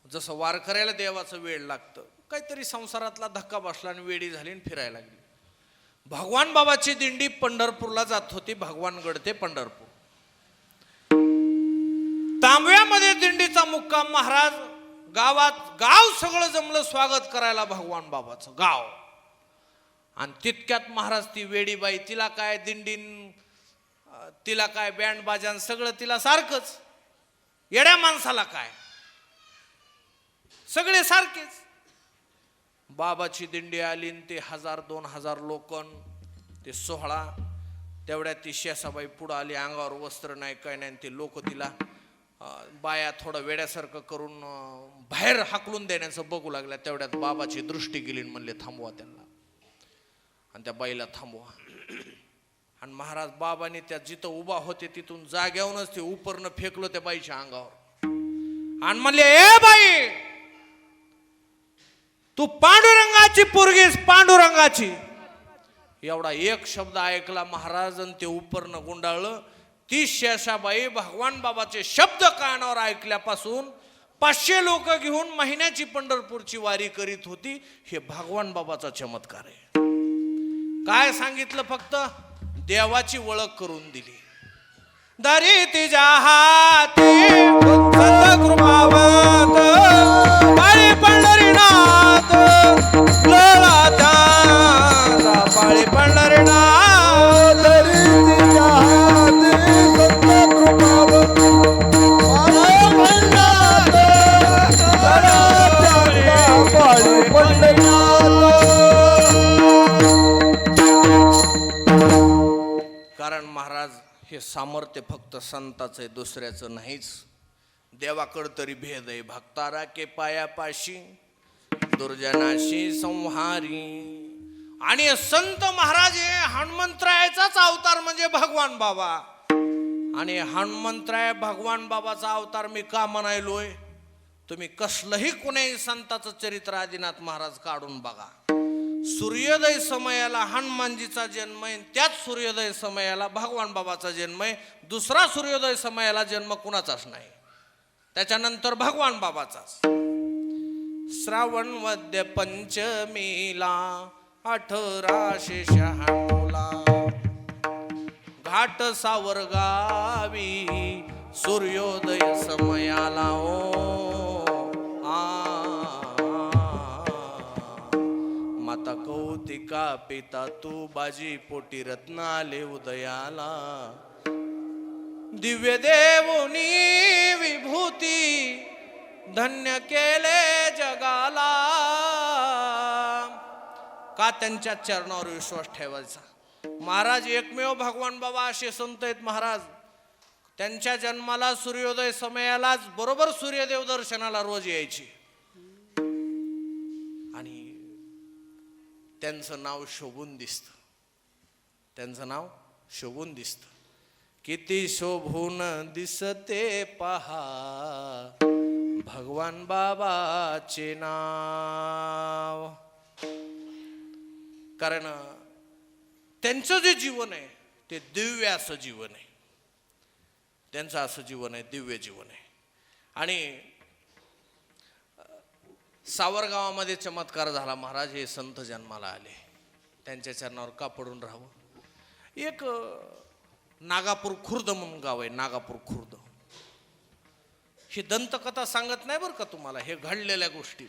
जसं वारकऱ्याला देवाचं वेळ लागतं, काहीतरी संसारातला धक्का बसला आणि वेडी झाली आणि फिरायला लागली. भगवान बाबाची दिंडी पंढरपूरला जात होती, भगवानगड ते पंढरपूर. तांबव्यामध्ये दिंडीचा मुक्काम. महाराज गावात, गाव सगळं जमलं स्वागत करायला भगवान बाबाचं गाव. आणि तितक्यात महाराज ती वेडीबाई, तिला काय दिंडीन, तिला काय बँड बाजान, सगळं तिला सारखंच. येड्या माणसाला काय, सगळे सारखेच. बाबाची दिंडी आली आणि ते 1000-2000 लोकन, ते सोहळा. तेवढ्यात ती शेसाबाई पुढं आली, अंगावर वस्त्र नाही काय नाही. ते लोक तिला बाया थोडं वेड्यासारखं करून बाहेर हाकलून देण्याचं बघू लागल्या. तेवढ्यात बाबाची दृष्टी गेली आणि म्हणले थांबवा त्यांना. आणि त्या बाईला थांबवा. आणि महाराज बाबांनी त्या जिथं उभा होते तिथून जाग्यावरूनच ते उपरनं फेकलं त्या बाईच्या अंगावर आणि म्हणले, ए बाई, तू पांडुरंगाची पोरगीस, पांडुरंगाची. एवढा एक शब्द ऐकला महाराज आणि ते उपरनं गुंडाळलं. ती शेषाबाई भगवान बाबाचे शब्द कानावर ऐकल्यापासून 500 लोक घेऊन महिन्याची पंढरपूरची वारी करीत होती. हे भगवान बाबाचा चमत्कार आहे. काय सांगितलं, फक्त देवाची ओळख करून दिली. दरी तिच्या हाती कृपावत पाळी पंढरीनाथ, लळाचा पाळी पंढरीनाथ. दरी तिच्या हाती संत कृपावत पाळी पंढरीनाथ. कारण महाराज हे सामर्थ्य फक्त संताचं आहे, दुसऱ्याचं नाहीच. देवाकड तरी भेद आहे. भक्तारा के पायापाशी दुर्जनाशी संहारी. आणि संत महाराज हे हनुमंतरायाचाच अवतार म्हणजे भगवान बाबा. आणि हनुमंतराय भगवान बाबाचा अवतार मी का म्हणायलोय, तुम्ही कसलंही कुणाही संताचं चरित्र आदिनाथ महाराज काढून बघा. सूर्योदय समयाला हनुमानजीचा जन्म आहे, त्याच सूर्योदय समयाला भगवान बाबाचा जन्म आहे. दुसरा सूर्योदय समयाला जन्म कुणाचाच नाही, त्याच्यानंतर भगवान बाबाचाच. श्रावण वद्य पंचमीला 1896 घाट सावरगावी सूर्योदय समयाला. माता कौतिका पिता तू बाजी पोटी रत्न आले उदयाला. दिव्य देवोनी विभूती धन्य केले जगाला. का त्यांच्या चरणावर विश्वास ठेवायचा. महाराज एकमेव भगवान बाबा असे संत आहेत महाराज, त्यांच्या जन्माला सूर्योदय समयालाच बरोबर सूर्यदेव दर्शनाला रोज यायची. आणि त्यांचं नाव शोभून दिसतं, त्यांचं नाव शोभून दिसतं. किती शोभून दिसते पहा भगवान बाबाचे नाव. कारण त्यांचं जे जीवन आहे ते दिव्य असं जीवन आहे. त्यांचं असं जीवन आहे, दिव्य जीवन आहे. आणि सावरगावामध्ये चमत्कार झाला महाराज. हे संत जन्माला आले, त्यांच्या चरणावर का पडून राहावं. एक नागापूर खुर्द म्हणून गाव आहे, नागापूर खुर्द. ही दंतकथा सांगत नाही बरं का तुम्हाला, हे घडलेल्या गोष्टी.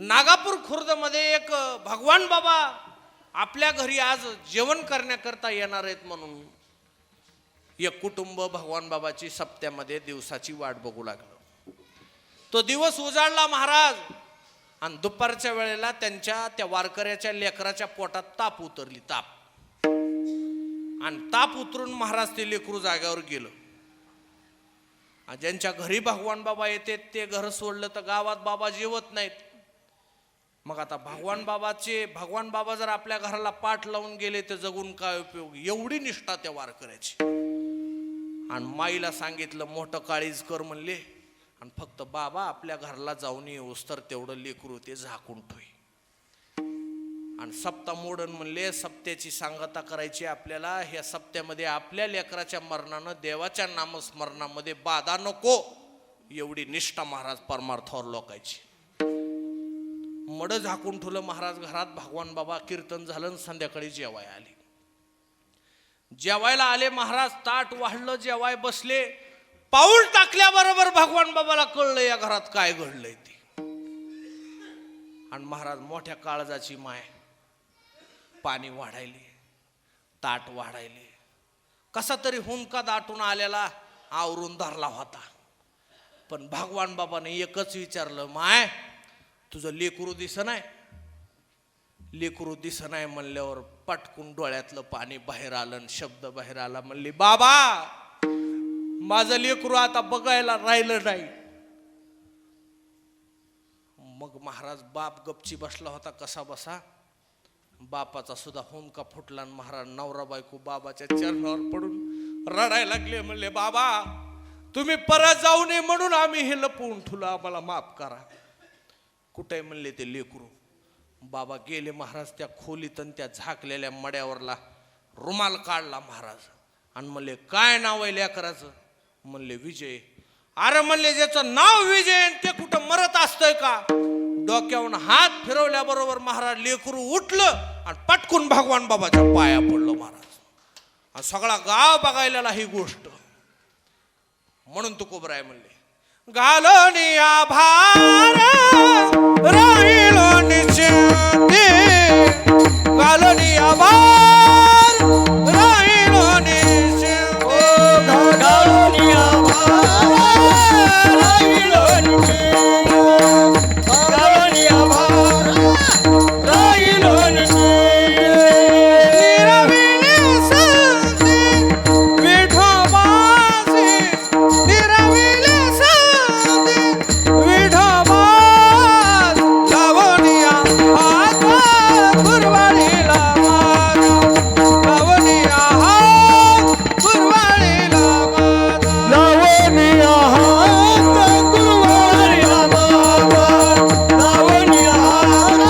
नागापूर खुर्द मध्ये एक भगवान बाबा आपल्या घरी आज जेवण करण्याकरता येणार आहेत म्हणून एक कुटुंब भगवान बाबाची सप्त्यामध्ये दिवसाची वाट बघू लागलं. तो दिवस उजाडला महाराज आणि दुपारच्या वेळेला त्यांच्या त्या वारकऱ्याच्या लेकराच्या पोटात ताप उतरली, ताप. आणि ताप उतरून महाराज ते लेकरू जाग्यावर गेलं. ज्यांच्या घरी भगवान बाबा येते ते घर सोडलं तर गावात बाबा जेवत नाहीत. मग आता भगवान बाबा जर आपल्या घराला पाठ लावून गेले तर जगून काय उपयोग? एवढी निष्ठा त्या वारकऱ्याची. आणि माईला सांगितलं मोठं काळीज कर म्हणले, आणि फक्त बाबा आपल्या घराला जाऊन येऊस तर तेवढं लेकरू ते झाकून ठेवी. आणि सप्ता मोडन म्हणले, सप्त्याची सांगता करायची आपल्याला. ह्या सप्त्यामध्ये आपल्या लेकराच्या मरणानं देवाच्या नामस्मरणामध्ये बाधा नको, एवढी निष्ठा महाराज परमार्थावर लोकायची. मड झाकून ठेवलं महाराज घरात. भगवान बाबा कीर्तन झालं, संध्याकाळी जेवाय आले. जेवायला आले महाराज, ताट वाढलं, जेवाय बसले. पाऊल टाकल्याबरोबर भगवान बाबाला कळलं या घरात काय घडलंय ते. आणि महाराज मोठ्या काळजाची माय, पाणी वाढायले, ताट वाढायले. कसा तरी हुंका दाटून आलेला आवरून धरला होता. पण भगवान बाबाने एकच विचारलं, माय तुझं लेकरू दिसनाय? लेकरू दिसनाय म्हणल्यावर पटकून डोळ्यातलं पाणी बाहेर आलं, शब्द बाहेर आला. म्हणले, बाबा माझं लेकरू आता बघायला राहिलं नाही. मग महाराज बाप गपची बसला होता कसा बसा. बापाचा सुद्धा हुंका फुटला. महाराज नवरा बायको बाबाच्या चरणावर पडून रडायला लागले. म्हणले, बाबा तुम्ही परत जाऊ नये म्हणून आम्ही हे लपवून ठेवलं, आम्हाला माफ करा. कुठे म्हणले ते लेकरू. बाबा गेले महाराज त्या खोलीत आणि त्या झाकलेल्या मड्यावरला रुमाल काढला महाराज आणि म्हणले, काय नाव आहे लेकराचं? म्हणले, विजय. अरे म्हणले, ज्याचं नाव विजय ते कुठं मरत असतंय का? डोक्यावरून हात फिरवल्याबरोबर महाराज लेकरू उठलं आणि पटकून भगवान बाबाच्या पाया पडलं महाराज. आणि सगळा गाव बघायला ही गोष्ट. म्हणून तुकोबराय म्हणले, घालोनी आभार राहिलो निश्चिंती, घालोनी आभार राहिलो निश्चिंती, घालोनी आभार राहिलो निश्चिंती, घालोनी आभार राहिलो निश्चिंती. निरविले संती विठोबासी, निरविले संती विठोबास, लावणिया हात गुरवाळीला माझा, लावणिया हात गुरवाळीला माझा. लावणी हात गुरुवारीला माझा, लावणी हात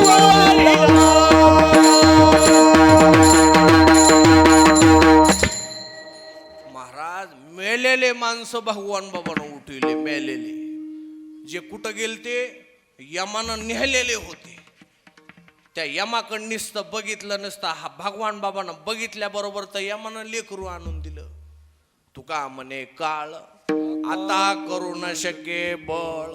गुरुवारीला महाराज मेलेले माणसं भगवान बाबानं उठविले. मेलेले जे कुठं गेलते यमानं नेहलेले होते, त्या यमाकडं नुसतं बघितलं नसतं. हा भगवान बाबानं बघितल्याबरोबर तर यमानं लेकरू आणून दिलं. तुका म्हणे काळ आता करू न शके बळ.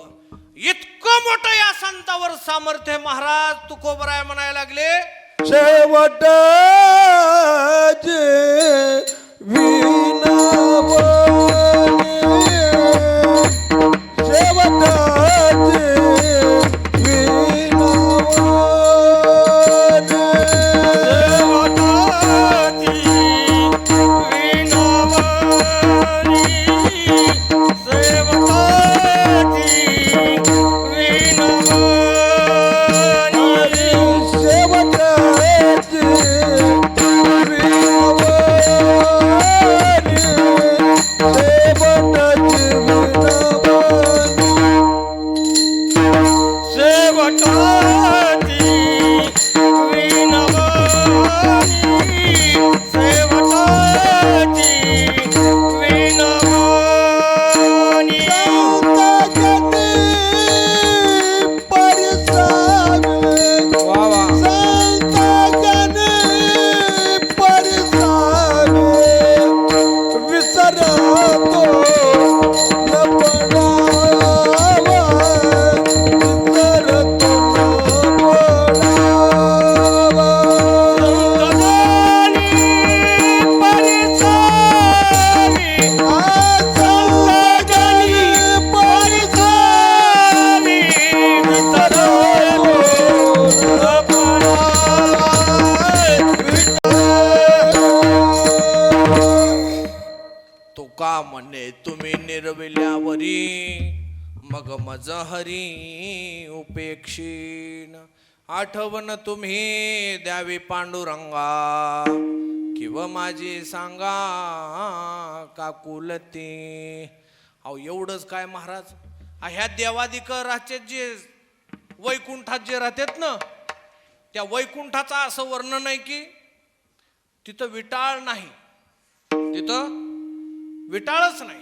इतकं मोठं या संतावर सामर्थ्य. महाराज तुकोबराय म्हणायला लागले, शेवट तुका म्हणे तुम्ही निर्विल्यावरी मग मज हरी उपेक्षीन आठवण तुम्ही द्यावी पांडुरंगा किंवा माझी सांगा काकुलती. अहो एवढंच काय महाराज, ह्या देवादिकराचे जे वैकुंठात जे राहतात ना, त्या वैकुंठाचं असं वर्णन आहे की तिथं विटाळ नाही, तिथं विटाळच नाही.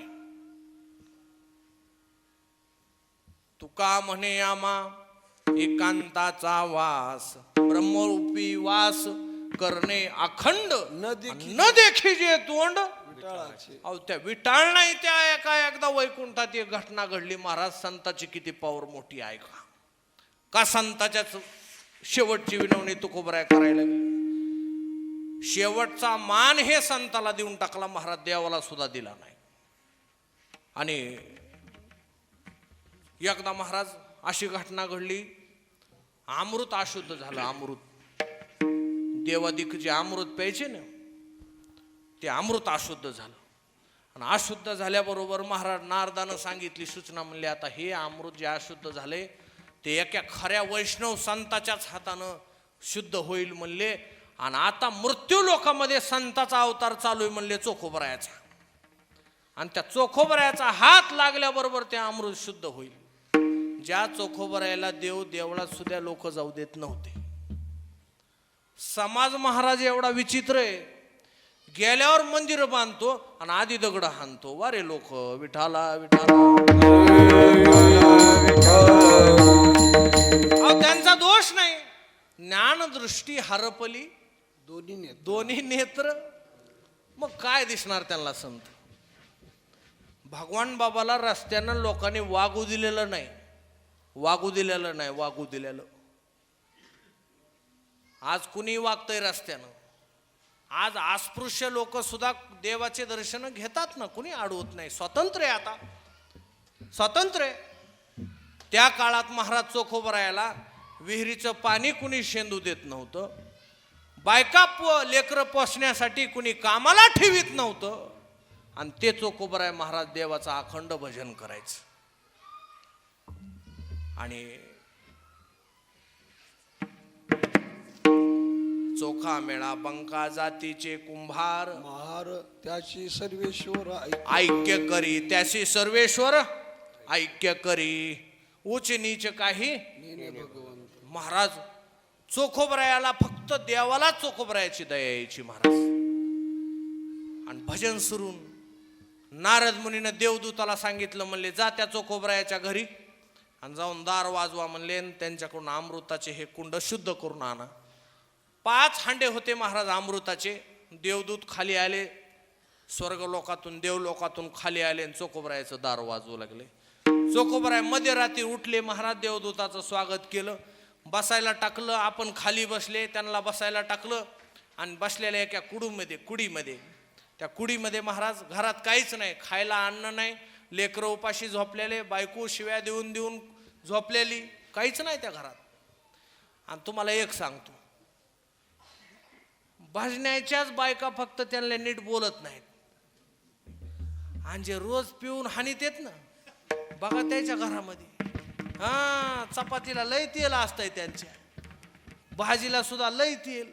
तुका म्हणे आमा एकांताचा वास, ब्रह्मरूपी वास करणे अखंड न देखी जे तोंड. अहो त्या विटाळ नाही, त्या एकदा वैकुंठात एक घटना घडली महाराज. संताची किती पावर मोठी आहे का संताच्याच शेवटची विनवणी तुकोबराय करायला गेली. शेवटचा मान हे संताला देऊन टाकला महाराज, देवाला सुद्धा दिला नाही. आणि एकदा महाराज अशी घटना घडली, अमृत अशुद्ध झालं. अमृत देवादिक जे अमृत प्यायचे ना, ते अमृत अशुद्ध झालं. आणि अशुद्ध झाल्याबरोबर महाराज नारदानं सांगितली सूचना, म्हणले आता हे अमृत जे अशुद्ध झाले ते एका खऱ्या वैष्णव संताच्याच हातानं शुद्ध होईल म्हणले. आणि आता मृत्यू लोकामध्ये संताचा अवतार चालू आहे म्हणले, चोखोबरायाचा. आणि त्या चोखोबरायाचा हात लागल्याबरोबर ते अमृत शुद्ध होईल. ज्या चोखोबरायाला देव देवळात सुद्धा लोक जाऊ देत नव्हते. समाज महाराज एवढा विचित्र आहे, गेल्यावर मंदिर बांधतो आणि आधी दगड हाणतो. वारे लोक विठाला विठाला. त्यांचा दोष नाही, ज्ञानदृष्टी हरपली, दोन्ही नेत्र. मग काय दिसणार त्यांना संत. भगवान बाबाला रस्त्यानं लोकांनी वागू दिलेलं नाही, वागू दिलेलं. आज कुणी वागतंय रस्त्यानं. आज अस्पृश्य लोक सुद्धा देवाचे दर्शन घेतात ना, कुणी अडवत नाही. स्वतंत्र आहे, आता स्वतंत्र आहे. त्या काळात महाराज चोखोबरायाला विहिरीचं पाणी कुणी शेंदू देत नव्हतं. बायका लेकरं पोसण्यासाठी कुणी कामाला ठेवीत नव्हतं. आणि ते चोखोबराय महाराज देवाचं अखंड भजन करायचं. आणि चोखा मेळा बंका जातीचे कुंभार महार त्याची सर्वेश्वर ऐक्य करी, त्याशी सर्वेश्वर ऐक्य करी. उच्च नीच काही महाराज चोखोबरायाला फक्त देवाला चोखोबरायाची दया यायची महाराज. आणि भजन सुरून नारद मुनीनं देवदूताला सांगितलं, म्हणले जा त्या चोखोबरायाच्या घरी आणि जाऊन दार वाजवा म्हणले, त्यांच्याकडून अमृताचे हे कुंड शुद्ध करून आणा. 5 हांडे होते महाराज अमृताचे. देवदूत खाली आले, स्वर्गलोकातून देवलोकातून खाली आले आणि चोखोबरायाचं दार वाजवू लागले. चोखोबराय मध्यरात्री उठले महाराज, देवदूताचं स्वागत केलं, बसायला टाकलं. आपण खाली बसले, त्यांना बसायला टाकलं. आणि बसलेल्या एका कुडीमध्ये त्या कुडीमध्ये महाराज घरात काहीच नाही, खायला अन्न नाही, लेकरं उपाशी झोपलेले, बायको शिव्या देऊन देऊन झोपलेली, काहीच नाही त्या घरात. आणि तुम्हाला एक सांगतो, भजण्याच्याच बायका फक्त त्यांना नीट बोलत नाहीत. आणि जे रोज पिऊन हानीत येत ना, बघा त्याच्या घरामध्ये चपातीला लय तेल असतंय, त्यांच्या भाजीला सुद्धा लय तेल.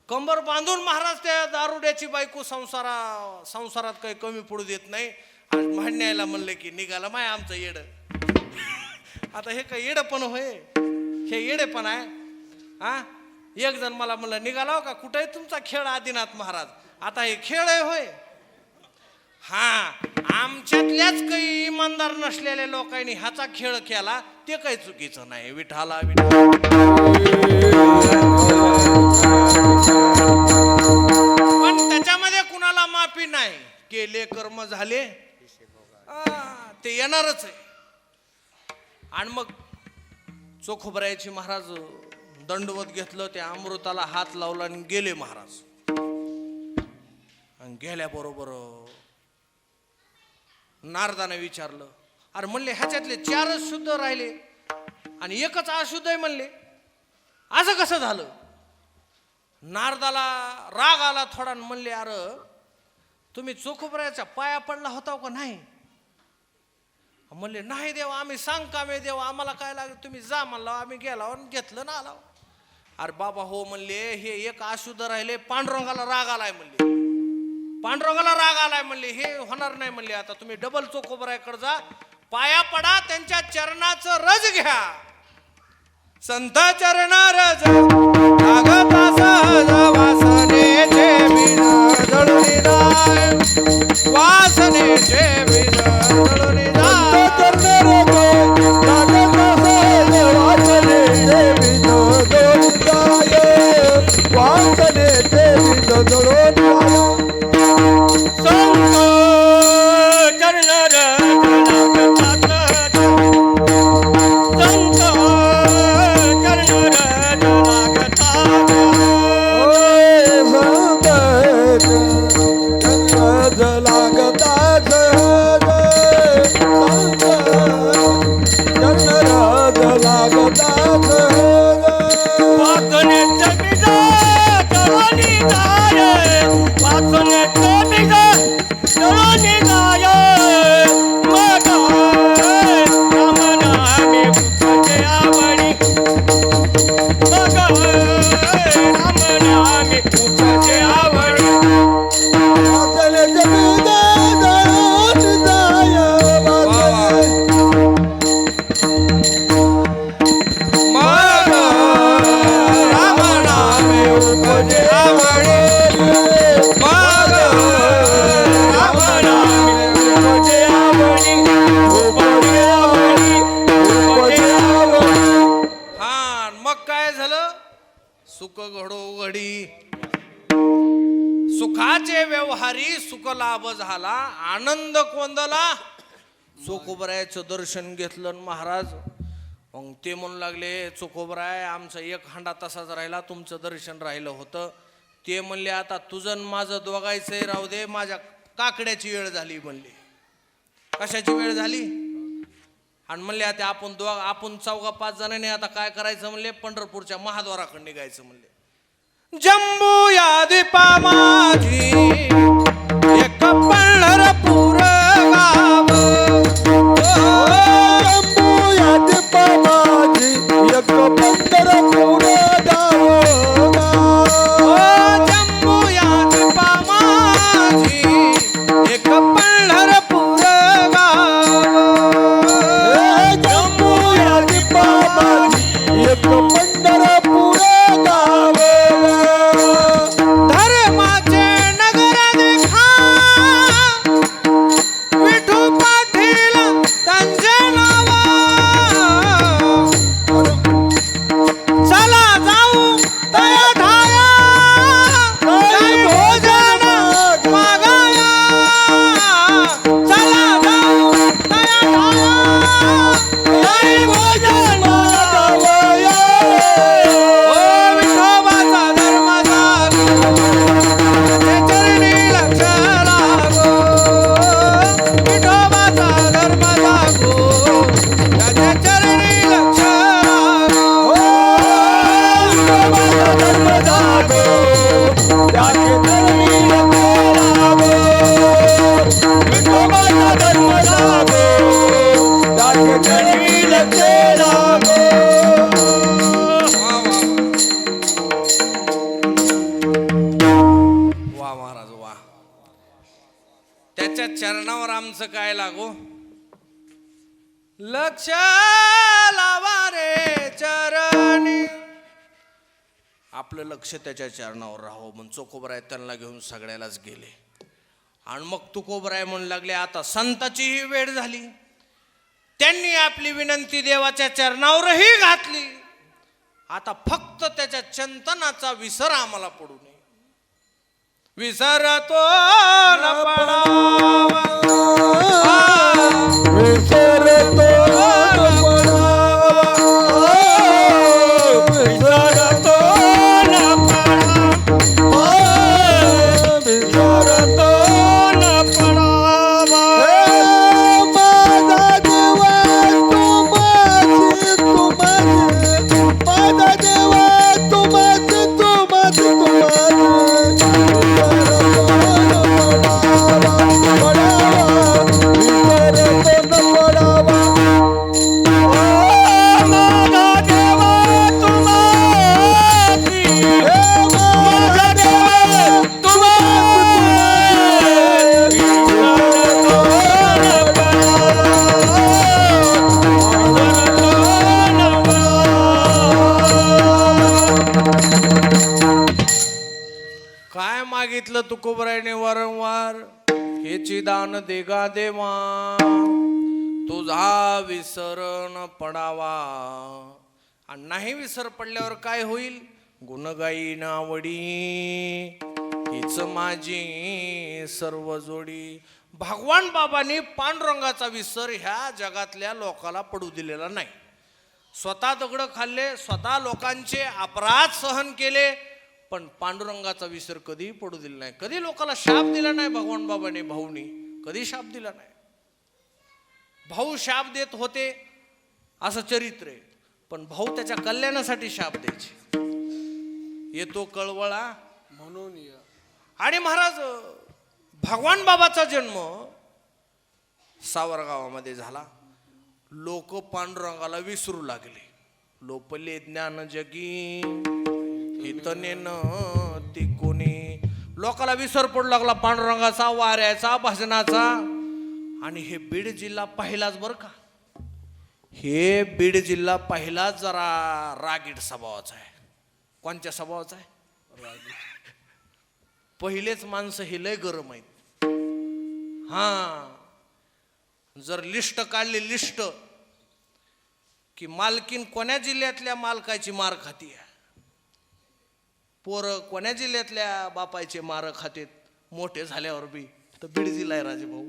कंबर बांधून महाराज त्या दारुड्याची बायको संसारात काही कमी पडू देत नाही. आज म्हणण्याला म्हणलं की निघाला माय आमचं येड. आता हे काय येडपण होय, हे येडेपण आहे. एक जण मला म्हणलं निघाला का, कुठे आहे तुमचा खेळ आदिनाथ महाराज. आता हे खेळ आहे होय. आमच्यातल्याच काही इमानदार नसलेल्या लोकांनी ह्याचा खेळ केला, ते काही चुकीचं नाही. विठाला पण त्याच्यामध्ये कुणाला माफी नाही. केले कर्म झाले ते येणारच आहे. आणि मग चोखोबरायाची महाराज दंडवत घेतलं, त्या अमृताला हात लावला आणि गेले महाराज. आणि गेल्याबरोबर नारदाने विचारलं, अरे म्हणले ह्याच्यातले 4च शुद्ध राहिले आणि एकच अशुद्ध आहे म्हणले, असं कसं झालं. नारदाला राग आला थोडा. म्हणले अरे तुम्ही चोखोबरायाच्या पाया पडला होता का नाही. म्हणले नाही देवा आम्ही सांग का मे देवा आम्हाला काय लागेल तुम्ही जा म्हणला आम्ही गेला आणि घेतलं ना आला. अरे बाबा हो म्हणले हे एक अशुद्ध राहिले पांडुरंगाला राग आलाय म्हणले पांडुरंगाला राग आलाय म्हणले हे होणार नाही म्हणले आता तुम्ही डबल चोखोबरायकडे जा पाया पडा त्यांच्या चरणाचं रज घ्या. संत चरण रज लागता सहज वासनेचे बिन जळून जाय वासनेचे बिन जळून सुख घडोघडी सुखाचे व्यवहारी सुख लाभ झाला आनंद कोंदला. चोखोबरायचं दर्शन घेतलं महाराज मग ते म्हणू लागले चोखोबराय आमचा एक हांडा तसाच राहिला तुमचं दर्शन राहिलं होतं. ते म्हणले आता तुझं माझं दोघायचंय राहू दे माझ्या काकड्याची वेळ झाली म्हणले. कशाची वेळ झाली आणि म्हणले आता आपण चौघा 5 जणांनी आता काय करायचं म्हणले पंढरपूरच्या महाद्वाराकडे निघायचं म्हणले. जम्बू या दीपा माझी एक पंढरपूर गाव जम्बू या दीपा माझी एक पंढरपूर गाव जम्बू या दीपा माझी एक पंढरपूर एक पंढरपूर गाव धर्माचे नगर देखा विठू पाटील त्यांचे नाव चला जाऊ तया ठाया काही भोजन मागाया चला जाऊ तया ठाया काही भोजन त्याच्या चरणावर आमचं काय लागो लक्ष लावा रे चरणी आपलं लक्ष त्याच्या चरणावर राहो म्हणून चोखोबराय त्यांना घेऊन सगळ्यालाच गेले. आणि मग तुकोबराय म्हणू लागले आता संताची ही वेळ झाली. त्यांनी आपली विनंती देवाच्या चरणावरही घातली. आता फक्त त्याच्या चिंतनाचा विसर आम्हाला पडू नये. विसरतो न पडावा विसरतो न पडावा विसरतो न पडावा विसरतो न पडावा माझा देवा तू माझी तू माझी माझा देवा तू माझी तू माझी तू माझी मागितलं तुकोबरायने वारंवार, हेची दान देगा देवा, तुझा विसर न पडावा. आणि नाही विसर पडल्यावर काय होईल? गुणगायी नावडी, हीच माझी सर्व जोडी. भगवान बाबांनी पांडुरंगाचा विसर ह्या जगातल्या लोकाला पडू दिलेला नाही. स्वतः दगड खाल्ले, स्वतः लोकांचे अपराध सहन केले, पण पांडुरंगाचा विसर कधी पडू दिला नाही. कधी लोकाला शाप दिला नाही भगवान बाबाने, भाऊनी कधी शाप दिला नाही. भाऊ शाप देत होते असं चरित्र आहे, पण भाऊ त्याच्या कल्याणासाठी शाप द्यायचे. येतो कळवळा म्हणून ये. आणि महाराज भगवान बाबाचा जन्म सावरगावामध्ये झाला. लोक पांडुरंगाला विसरू लागले. लोपले ज्ञान जगी हितनेन ती कोणी. लोकाला विसर पडू लागला पांडुरंगाचा, वाऱ्याचा, भजनाचा. आणि हे बीड जिल्हा पहिलाच बरं का, हे बीड जिल्हा पहिलाच जरा रागीट स्वभावाचा आहे. कोणत्या स्वभावाचा आहे? रागीट. पहिलेच माणसं हे लय गरम आहेत. हा, जर लिस्ट काढली, लिस्ट की मालकीन कोण्या जिल्ह्यातल्या मालकाची मार खाती आहे, पोरं कोण्या जिल्ह्यातल्या बापायचे मार खातेत, मोठे झाल्यावर बी तर बीड जिल्हा आहे राजे भाऊ.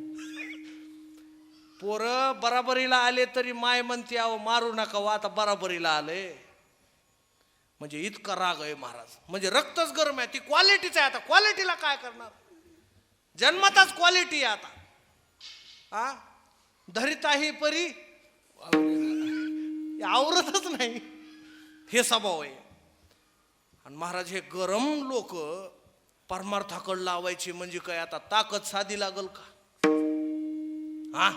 पोरं बराबरीला आले तरी माय म्हणते अहो मारू नका वा, आता बराबरीला आले. म्हणजे इतका राग आहे महाराज. म्हणजे रक्तच गरम आहे. ती क्वालिटीच आहे. आता क्वालिटीला काय करणार? जन्मताच क्वालिटी आहे आता. हा, धरिताही परी आवरतच नाही, हे स्वभाव आहे. आणि महाराज हे गरम लोक परमार्थाकडे लावायचे म्हणजे काय आता ताकद साधी लागल का? हा,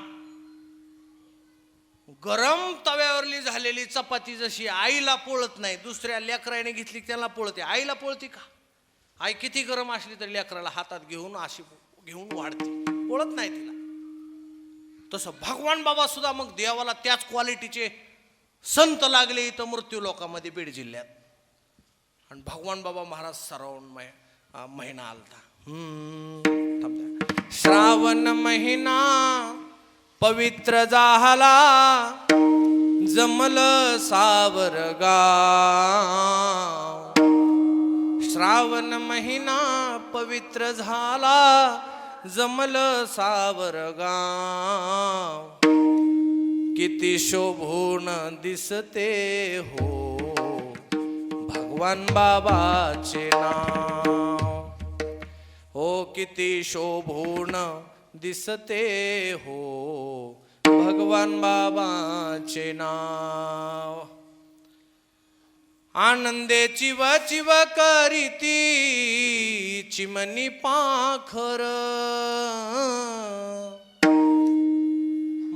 गरम तव्यावरली झालेली चपाती जशी आईला पोळत नाही, दुसऱ्या लेकराने घेतली त्याला पोळते, आईला पोळते का? आई किती गरम असली तरी लेकराला हातात घेऊन अशी घेऊन वाढते, पोळत नाही तिला. तसं भगवान बाबा सुद्धा मग देवाला त्याच क्वालिटीचे संत लागले इथं मृत्यू लोकांमध्ये बीड जिल्ह्यात. आणि भगवान बाबा महाराज श्रावण महिना आलता. श्रावण महिना पवित्र झाला, जमल सावर गाव. श्रावण महिना पवित्र झाला, जमल सावर गाव. किती शोभून दिसते हो भगवान बाबाचे नाव. हो किती शोभून दिसते हो भगवान बाबाचे नाव. आनंदे चिव चिव करीती चिमणी पाखर,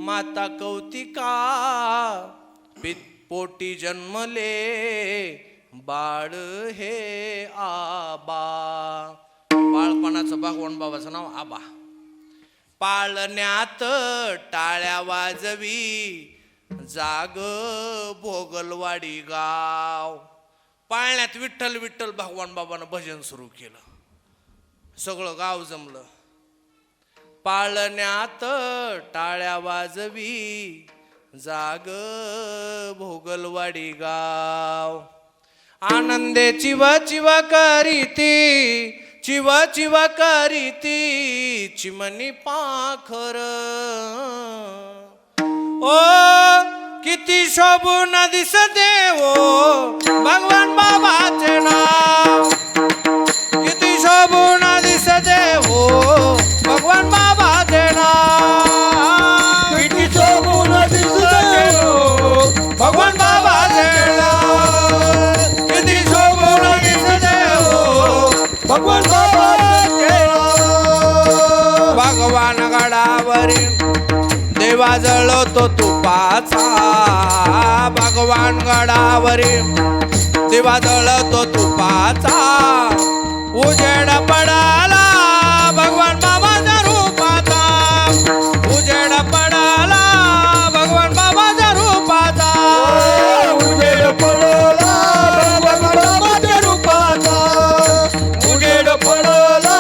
माता कौतिका पोटी जन्मले बाळ हे आबा. बाळपणाचं भगवान बाबाचं नाव आबा. पाळण्यात टाळ्या वाजवी जाग भोगलवाडी गाव. पाळण्यात विठ्ठल विठ्ठल भगवान बाबानं भजन सुरू केलं, सगळं गाव जमलं. पाळण्यात टाळ्या वाजवी जाग भोगलवाडी गाव. आनंदे चिव चिव करीती चिव चिव करीती चिमणी पाखर. ओ किती शोभून दिसते हो भगवान बाबाचे नाव. किती शोभून दिसते हो भगवान बाबाचे नाव. किती शोभून दिसते हो भगवान बाबाचे नाव. किती शोभून दिसते हो भगवान बाबाचे नाव. भगवान गडावरील देवा जळतो तुपाचा. भगवान गडावरील देवा जळतो तुपाचा. उजेड पडाला भगवान बाबाच्या रूपाचा. उजेड पडाला भगवान बाबाच्या रूपाचा. उजेड पडला भगवान बाबाच्या रूपाचा. उजेड पडला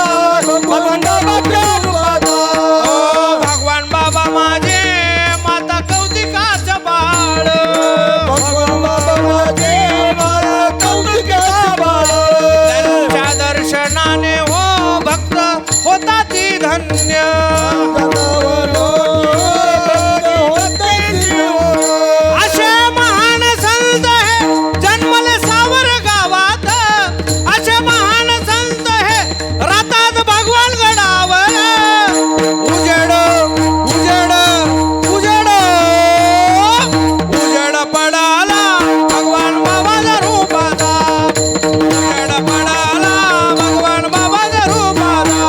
धन्य असे महान संत हे जन्मले सावर गावात असे महान संत हे राहतात भगवान गडावर उजेड उजेड उजेड उजेड पडाला भगवान बाबाच्या रूपाचा उजेड पडाला भगवान बाबाच्या रूपाचा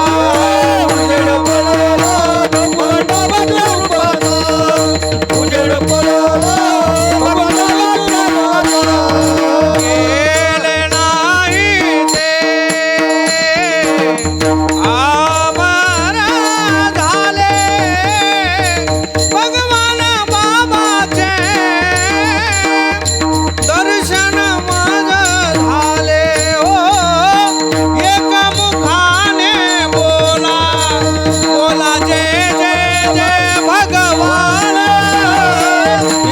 उजेड पडाला भगवान बाबाच्या रूपाचा उजेड पडाला भगवान बाबाच्या रूपाचा गेले नाही ते अमर झाले भगवान बाबाचे दर्शन माझ झाले हो एक मुखाने बोला बोला जय जय जय भगवान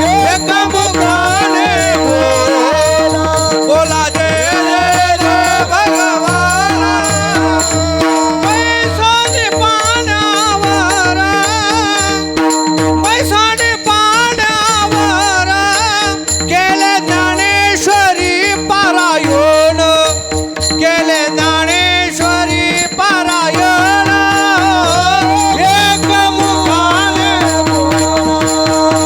एक मुखाने बोला बोला जय जय जय भगवान बैसोनी पाण्यावर बैसोनी पाण्यावर केले ज्ञानेश्वरी पारायण केले ज्ञानेश्वरी पारायण एक मुखाने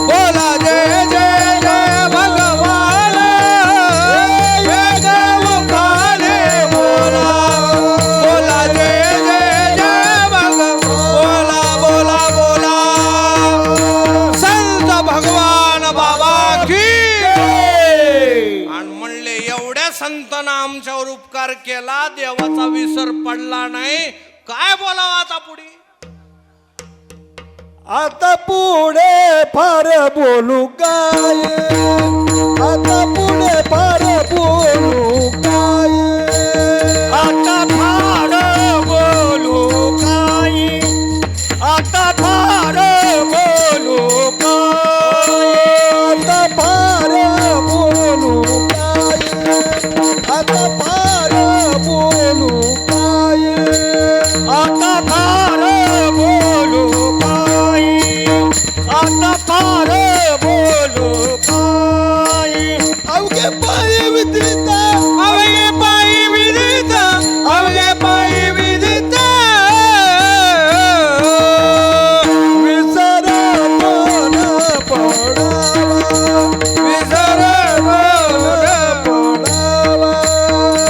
बोला जय जय जय भगवान एक मुखाने बोला बोला जय जय जय बोला बोला बोला संत भगवान बाबा की आणि म्हणले एवढ्या संतांना आमच्यावर उपकार केला देवाचा विसर पडला नाही काय बोलावं आता पुढे आता पुढे फार बोलू काय आता पुढे फार बोलू काय आता फार बोलू काय आता फार बोलू काय आता फार बोलू काय आता फार बोलू काय आता फार बोलू काय आता फार बोलू काय अवघे पायी विदित अवघे पायी विदित अवघे पायी विदित विसर कोण पडावा विसर पडावा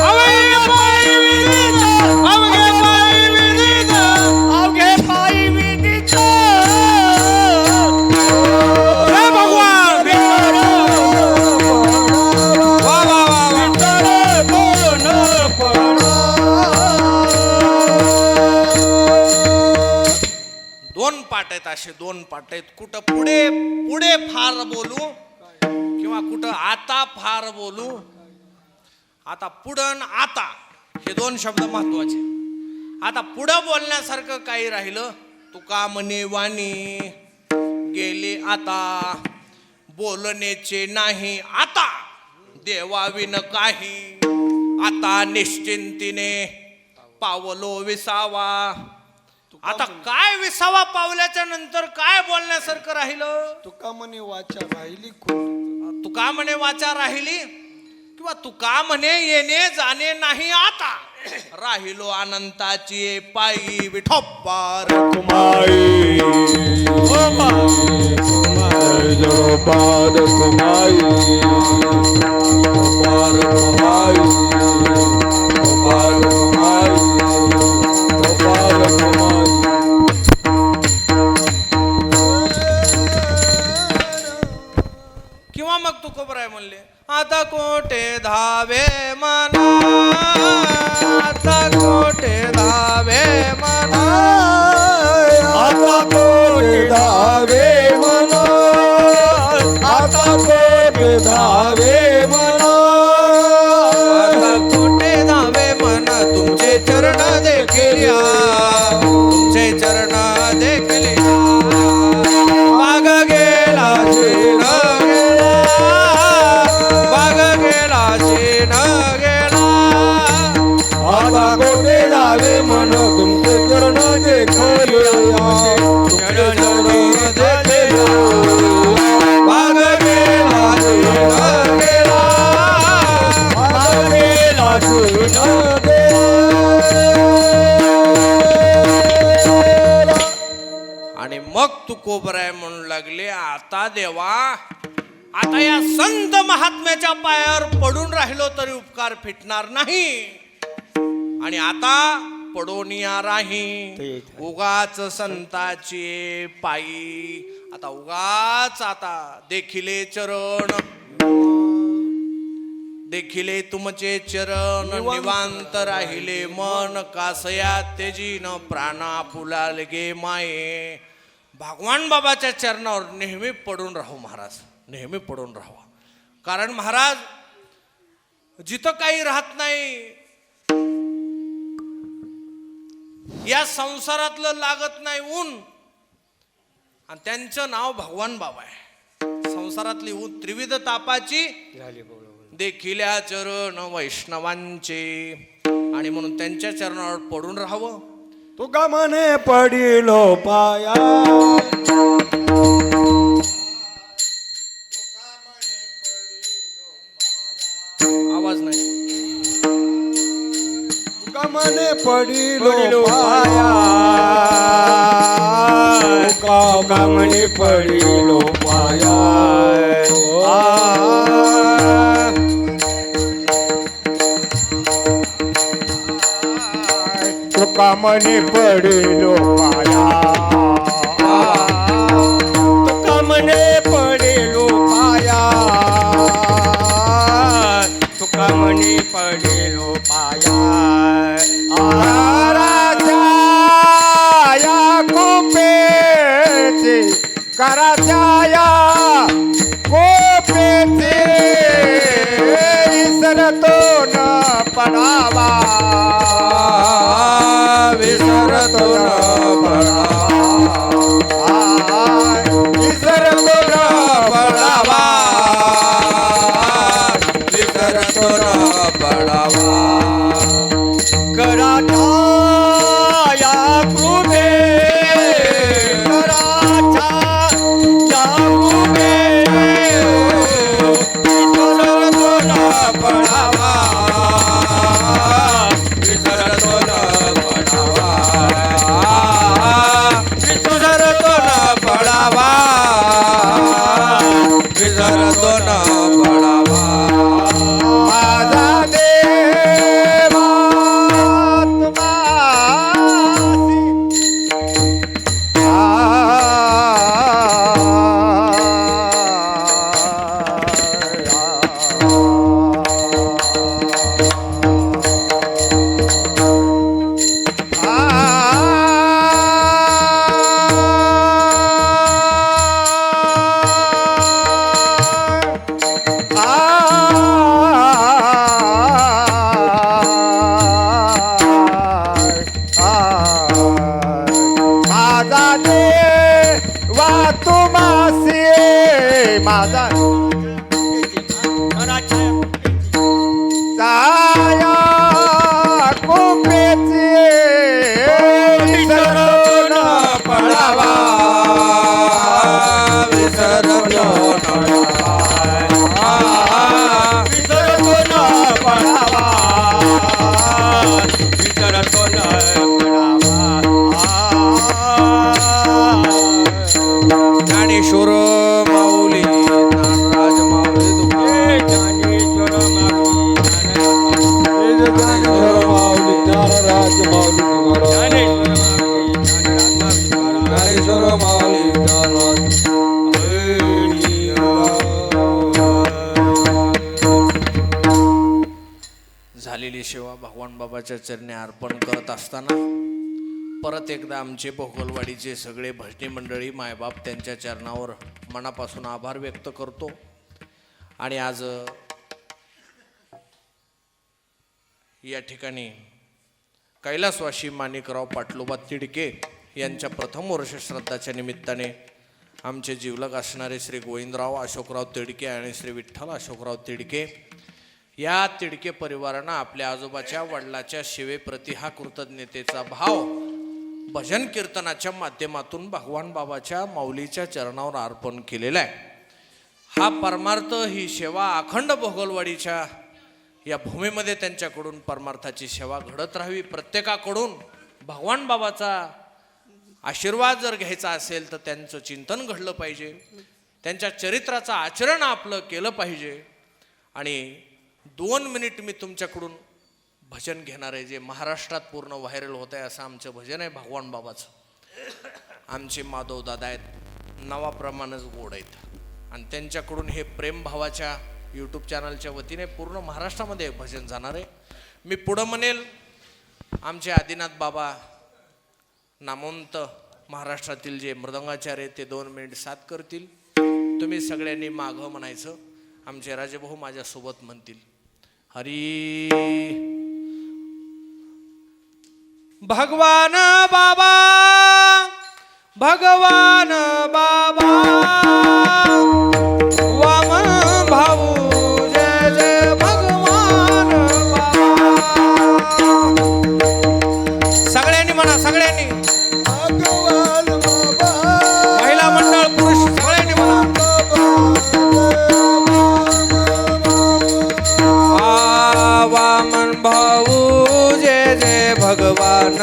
अवघे पायी विदित अवघे पायी विदित अवघे पायी विदित हे भगवान वा वा वा वा दोन पाट आहेत असे दोन पाट आहेत कुठं पुढे पुढे फार बोलू किंवा कुठं आता फार बोलू आता पुढं आता हे दोन शब्द महत्वाचे आता पुढं बोलण्यासारखं काही राहिलं तुका म्हणे वाणी गेले आता बोलण्याचे नाही आता देवाविन काही आता निश्चिंतीने पावलो विसावा आता काय विसावा पावल्याच्या नंतर काय बोलण्यासारखं राहिलं तुका म्हणे वाचा राहिली खोट तुका म्हणे वाचा राहिली किंवा तुका म्हणे येणे जाणे नाही आता राहिलो अनंताची पायी विठोप्पार कुमाई पाद कुमाई पाद कुमाई पाद कुमाई पाद कुमाई किंवा मग तू खबर म्हणले आता कोठे धावे मना आता कोठे धावे मना आता कोण धावे म्हणा आता कोण धावे म्हणा मग तुकोबराय म्हणू लागले, आता देवा, आता या संत महात्म्याच्या पायावर पडून राहिलो तरी उपकार फिटणार नाही, आणि आता पडोनिया राही उगाच संताची पायी, आता उगाच आता देखिले चरण, देखिले तुमचे चरण, निवांत राहिले मन, कासया तेजीन प्राणा फुलाल गे माये. भगवान बाबाच्या चरणावर नेहमी पडून राहू महाराज, नेहमी पडून राहावा. कारण महाराज जिथं काही राहत नाही, या संसारातलं लागत नाही ऊन, आणि त्यांचं नाव भगवान बाबा आहे. संसारातली ऊन त्रिविध तापाची देखिल्या चरण वैष्णवांचे, आणि म्हणून त्यांच्या चरणावर पडून राहावं. तुका म्हणे पडिलो पाया, आवाज नाही. तुका म्हणे पडिलो पाया, तुका म्हणे पडिलो पाया. तुका म्हणे पडिलो पाया, तुका म्हणे पडिलो पाया, तुका म्हणे पडिलो पाया. राजा या कोपेचे, कराच्या या कोपेचे, विसरतो न पडावा, विसरतो न पडावा, विसरतो न पडावा, विसरतो न पडावा. कराच्या या कृपे, कराच्या या कृपे, विसरतो न पडावा, विसरतो न पडावा, विसरतो न पडावा, विसरतो न पडावा. माझा देवा माझा साया कोपेचे, विसरतो न पडावा, विसरतो न पडावा, विसरतो न पडावा, विसरतो न पडावा. ज्ञानेश्वर माऊली ज्ञानराज माऊली तुकाराम. ज्ञानेश्वर माऊली ज्ञानराज माऊली ज्ञानेश्वर माऊली ज्ञानराज. झालेली सेवा भगवान बाबाच्या चरणी अर्पण करत असताना परत एकदा आमचे भोगलवाडीचे सगळे भजनी मंडळी, मायबाप त्यांच्या चरणावर मनापासून आभार व्यक्त करतो. आणि आज या ठिकाणी कैलासवासी माणिकराव पाटलोबा तिडके यांच्या प्रथम वर्ष श्राद्धाच्या निमित्ताने आमचे जिवलग असणारे श्री गोविंदराव अशोकराव तिडके आणि श्री विठ्ठल अशोकराव तिडके या तिडके परिवारानं आपल्या आजोबाच्या वडिलाच्या सेवेप्रती हा कृतज्ञतेचा भाव भजन कीर्तनाच्या माध्यमातून भगवान बाबाच्या माऊलीच्या चरणावर अर्पण केलेला आहे. हा परमार्थ, ही सेवा अखंड भोगलवाडीच्या या भूमीमध्ये त्यांच्याकडून परमार्थाची सेवा घडत राहावी. प्रत्येकाकडून भगवान बाबाचा आशीर्वाद जर घ्यायचा असेल तर त्यांचं चिंतन घडलं पाहिजे, त्यांच्या चरित्राचं आचरण आपलं केलं पाहिजे. आणि 2 मिनिट मी तुमच्याकडून भजन घेणार आहे, जे महाराष्ट्रात पूर्ण व्हायरल होत आहे. असं आमचं भजन आहे भगवान बाबाचं. आमचे माधव दादा आहेत, नावाप्रमाणेच गोड आहेत. आणि त्यांच्याकडून हे प्रेम भावाच्या यूट्यूब चॅनलच्या वतीने पूर्ण महाराष्ट्रामध्ये भजन जाणार आहे. मी पुढं म्हणेल आमचे आदिनाथ बाबा नामवंत महाराष्ट्रातील जे मृदंगाचार्य ते 2 मिनिट साथ करतील. तुम्ही सगळ्यांनी मागं म्हणायचं, आमचे राजेभाऊ माझ्यासोबत म्हणतील. हरी भगवान बाबा, भगवान बाबा, वामन भाऊ जय जय भगवान बाबा. सगळ्यांनी म्हणा, सगळ्यांनी, भगवान बाबा, महिला मंडळ पुरुष सगळ्यांनी म्हणा. वामन भाऊ जय जय भगवान